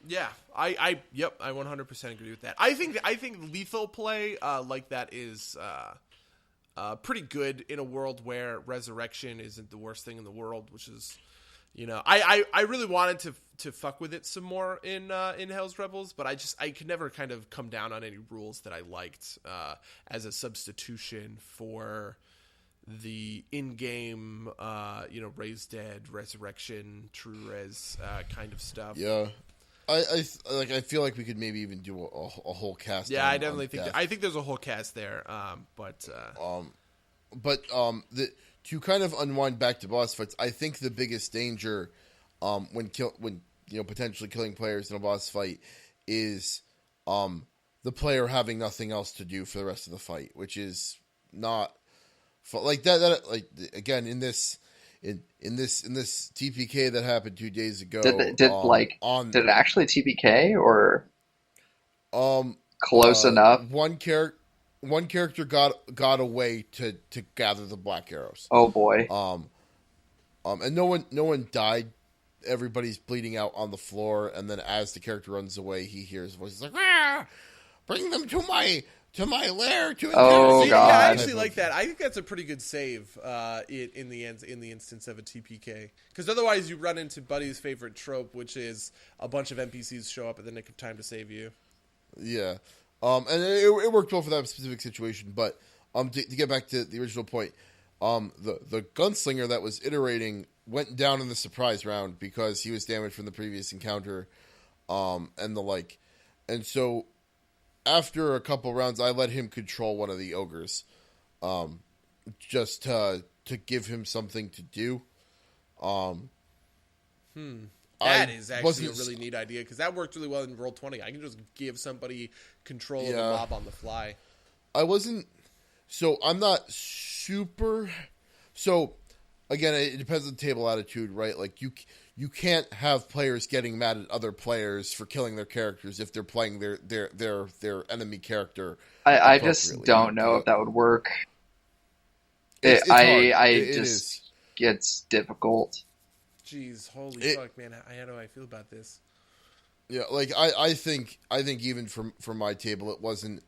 Yeah, I 100% agree with that. I think lethal play like that is pretty good in a world where resurrection isn't the worst thing in the world, which is, I really wanted to fuck with it some more in Hell's Rebels, but I could never kind of come down on any rules that I liked as a substitution for the in-game, raise dead, resurrection, true res kind of stuff. Yeah. I feel like we could maybe even do a whole cast. Yeah, I definitely think I think there's a whole cast there. To kind of unwind back to boss fights, I think the biggest danger, when potentially killing players in a boss fight is, the player having nothing else to do for the rest of the fight, which is not like that. Like again in this TPK that happened 2 days ago. Did it actually TPK or close enough? One character got away to gather the black arrows. Oh boy. And no one died. Everybody's bleeding out on the floor, and then as the character runs away, he hears voices like, "Ah, bring them to my lair to God. Yeah, I actually like that. I think that's a pretty good save in the instance of a TPK. Because otherwise you run into Buddy's favorite trope, which is a bunch of NPCs show up at the nick of time to save you. Yeah. And it worked well for that specific situation. But to get back to the original point, the gunslinger that was iterating went down in the surprise round because he was damaged from the previous encounter and the like. And so... after a couple rounds, I let him control one of the ogres, just to give him something to do. That is actually a really neat idea, because that worked really well in Roll20. I can just give somebody control of a mob on the fly. I'm not super... So, again, it depends on the table attitude, right? Like, you can't have players getting mad at other players for killing their characters if they're playing their enemy character. I just don't know if that would work. It's hard. It's difficult. Jeez, holy fuck, man! How do I feel about this? Yeah, like I think even from my table, it wasn't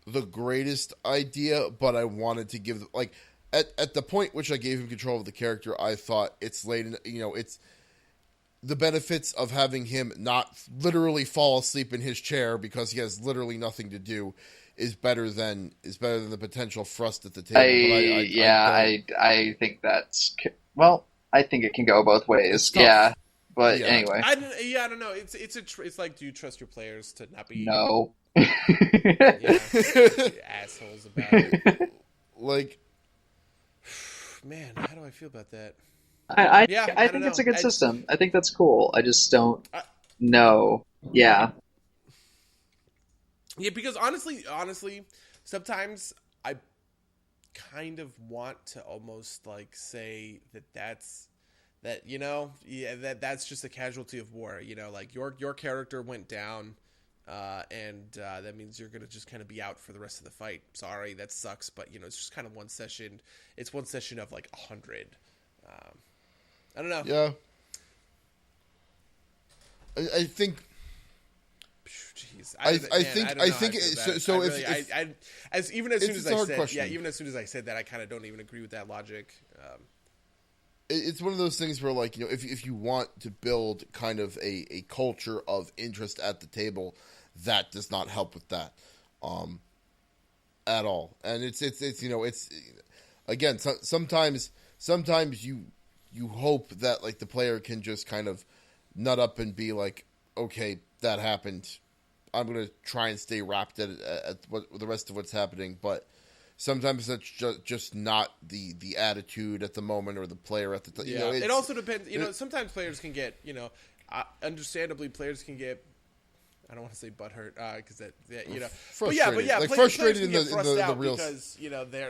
the greatest idea, but I wanted to give like. At the point which I gave him control of the character, I thought it's late. It's the benefits of having him not literally fall asleep in his chair because he has literally nothing to do is better than the potential frust at the table. I think that's I think it can go both ways. Yeah, but anyway, I don't know. It's like, do you trust your players to not be no assholes about it? Like. Man, how do I feel about that? I think it's a good system. I think that's cool. I just don't know. Yeah. Yeah, because honestly, sometimes I kind of want to almost like say that's just a casualty of war. Like your character went down. And that means you're going to just kind of be out for the rest of the fight. Sorry, that sucks, but, it's just kind of one session. It's one session of, like, 100. I don't know. Yeah. I think... Jeez. Even as soon as I said that, I kind of don't even agree with that logic. It's one of those things where, like, if you want to build kind of a culture of interest at the table, that does not help with that at all. And it's again, sometimes you hope that like the player can just kind of nut up and be like, okay, that happened. I'm going to try and stay wrapped at what the rest of what's happening, but sometimes that's just not the attitude at the moment or the player at the time. It also depends. Sometimes players can get, understandably, players can get, don't want to say butthurt because that but Frustrated. yeah, Like, players frustrated can in get the thrust out real because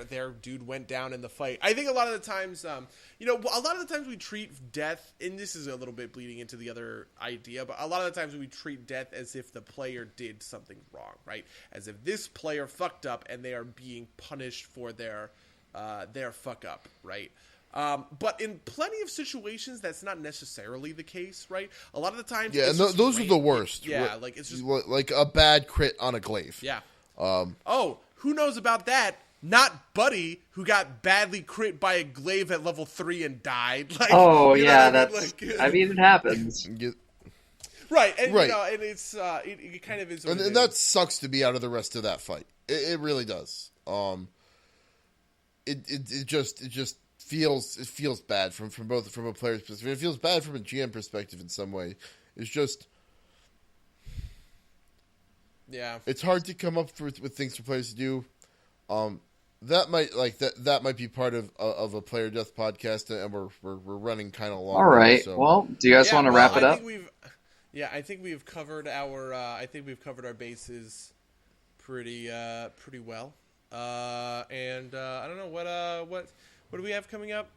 their dude went down in the fight. I think a lot of the times, a lot of the times we treat death, and this is a little bit bleeding into the other idea, but a lot of the times we treat death as if the player did something wrong, right? As if this player fucked up and they are being punished for their fuck up, right? But in plenty of situations, that's not necessarily the case, right? A lot of the times, Yeah, and those are the worst. Yeah, like it's just like a bad crit on a glaive. Yeah. Who knows about that? Not Buddy, who got badly crit by a glaive at level 3 and died. Like, that's. I mean, it happens. Right, and right. And it's it kind of is, and that sucks to be out of the rest of that fight. It really does. It just feels bad from a player's perspective. It feels bad from a GM perspective in some way. It's just it's hard to come up with things for players to do. That might be part of a player death podcast, and we're running kind of long. All right. So. Well, do you guys want to wrap it up? I think we've covered our bases pretty well. And I don't know what do we have coming up?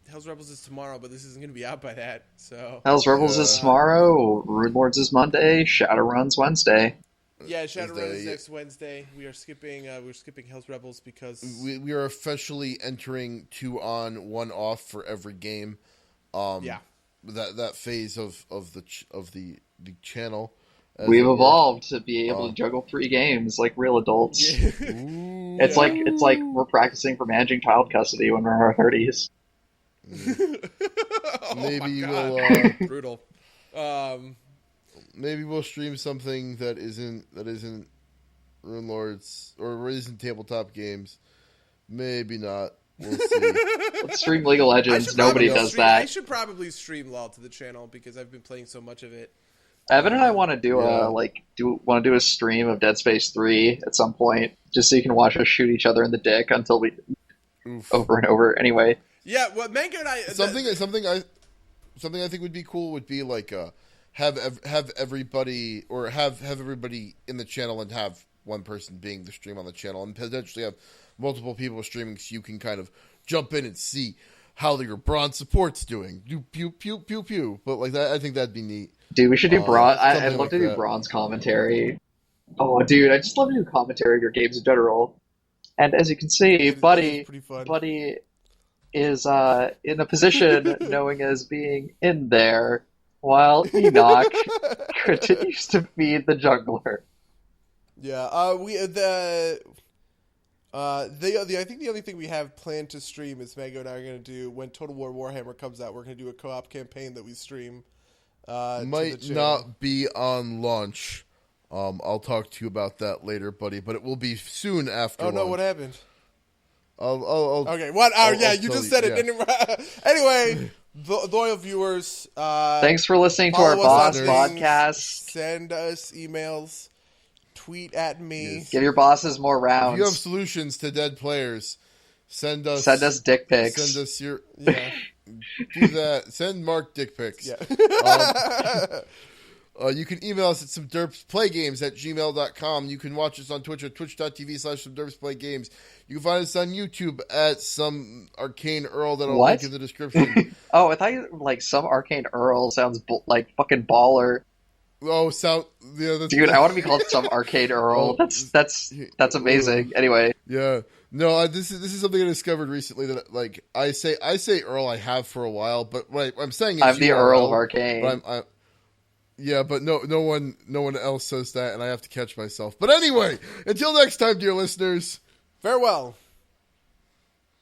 Hell's Rebels is tomorrow, but this isn't going to be out by that. So Hell's Rebels is tomorrow. Rune Lords is Monday. Shadowrun's Wednesday. Yeah, Shadowrun is next Wednesday. We are skipping Hell's Rebels because we are officially entering 2 on, 1 off for every game. That phase of the channel. We've evolved to be able to juggle 3 games like real adults. Yeah. It's like we're practicing for managing child custody when we're in our 30s. Maybe we'll brutal. Maybe we'll stream something that isn't Rune Lords or isn't tabletop games. Maybe not. We'll see. Let's stream League of Legends. Nobody does that. I should probably stream LoL to the channel because I've been playing so much of it. Evan and I want to do a stream of Dead Space 3 at some point, just so you can watch us shoot each other in the dick until we over and over. Anyway. Yeah, well, Mango and I something I think would be cool would be like have everybody in the channel and have one person being the stream on the channel and potentially have multiple people streaming so you can kind of jump in and see how your bronze support's doing. Do pew pew pew pew. But like that, I think that'd be neat. Dude, we should do bronze. I'd love to do bronze commentary. Oh, dude, I just love to do commentary of your games in general. And as you can see, Buddy is in a position knowing as being in there, while Enoch continues to feed the jungler. Yeah, I think the only thing we have planned to stream is Mango and I are going to do when Total War Warhammer comes out. We're going to do a co-op campaign that we stream. Might not be on launch. I'll talk to you about that later, buddy. But it will be soon after. Oh no! launch. What happened? Okay. What? You just said it. Yeah. Anyway, loyal viewers. Thanks for listening to our boss podcast. Send us emails. Tweet at me. Yes. Give your bosses more rounds. If you have solutions to dead players, send us dick pics. Send us your do that. Send Mark dick pics. Yeah. You can email us at somederpsplaygames@gmail.com. You can watch us on Twitch at twitch.tv/somederpsplaygames. You can find us on YouTube at some arcane Earl that I'll link in the description. Oh, I thought you like some arcane Earl sounds like fucking baller. Oh, dude, I want to be called some arcade Earl. That's amazing. Anyway, yeah, no, this is something I discovered recently that like I say Earl I have for a while, but what I'm saying is I'm the Earl of Arcane. But but no one else says that, and I have to catch myself. But anyway, until next time, dear listeners, farewell.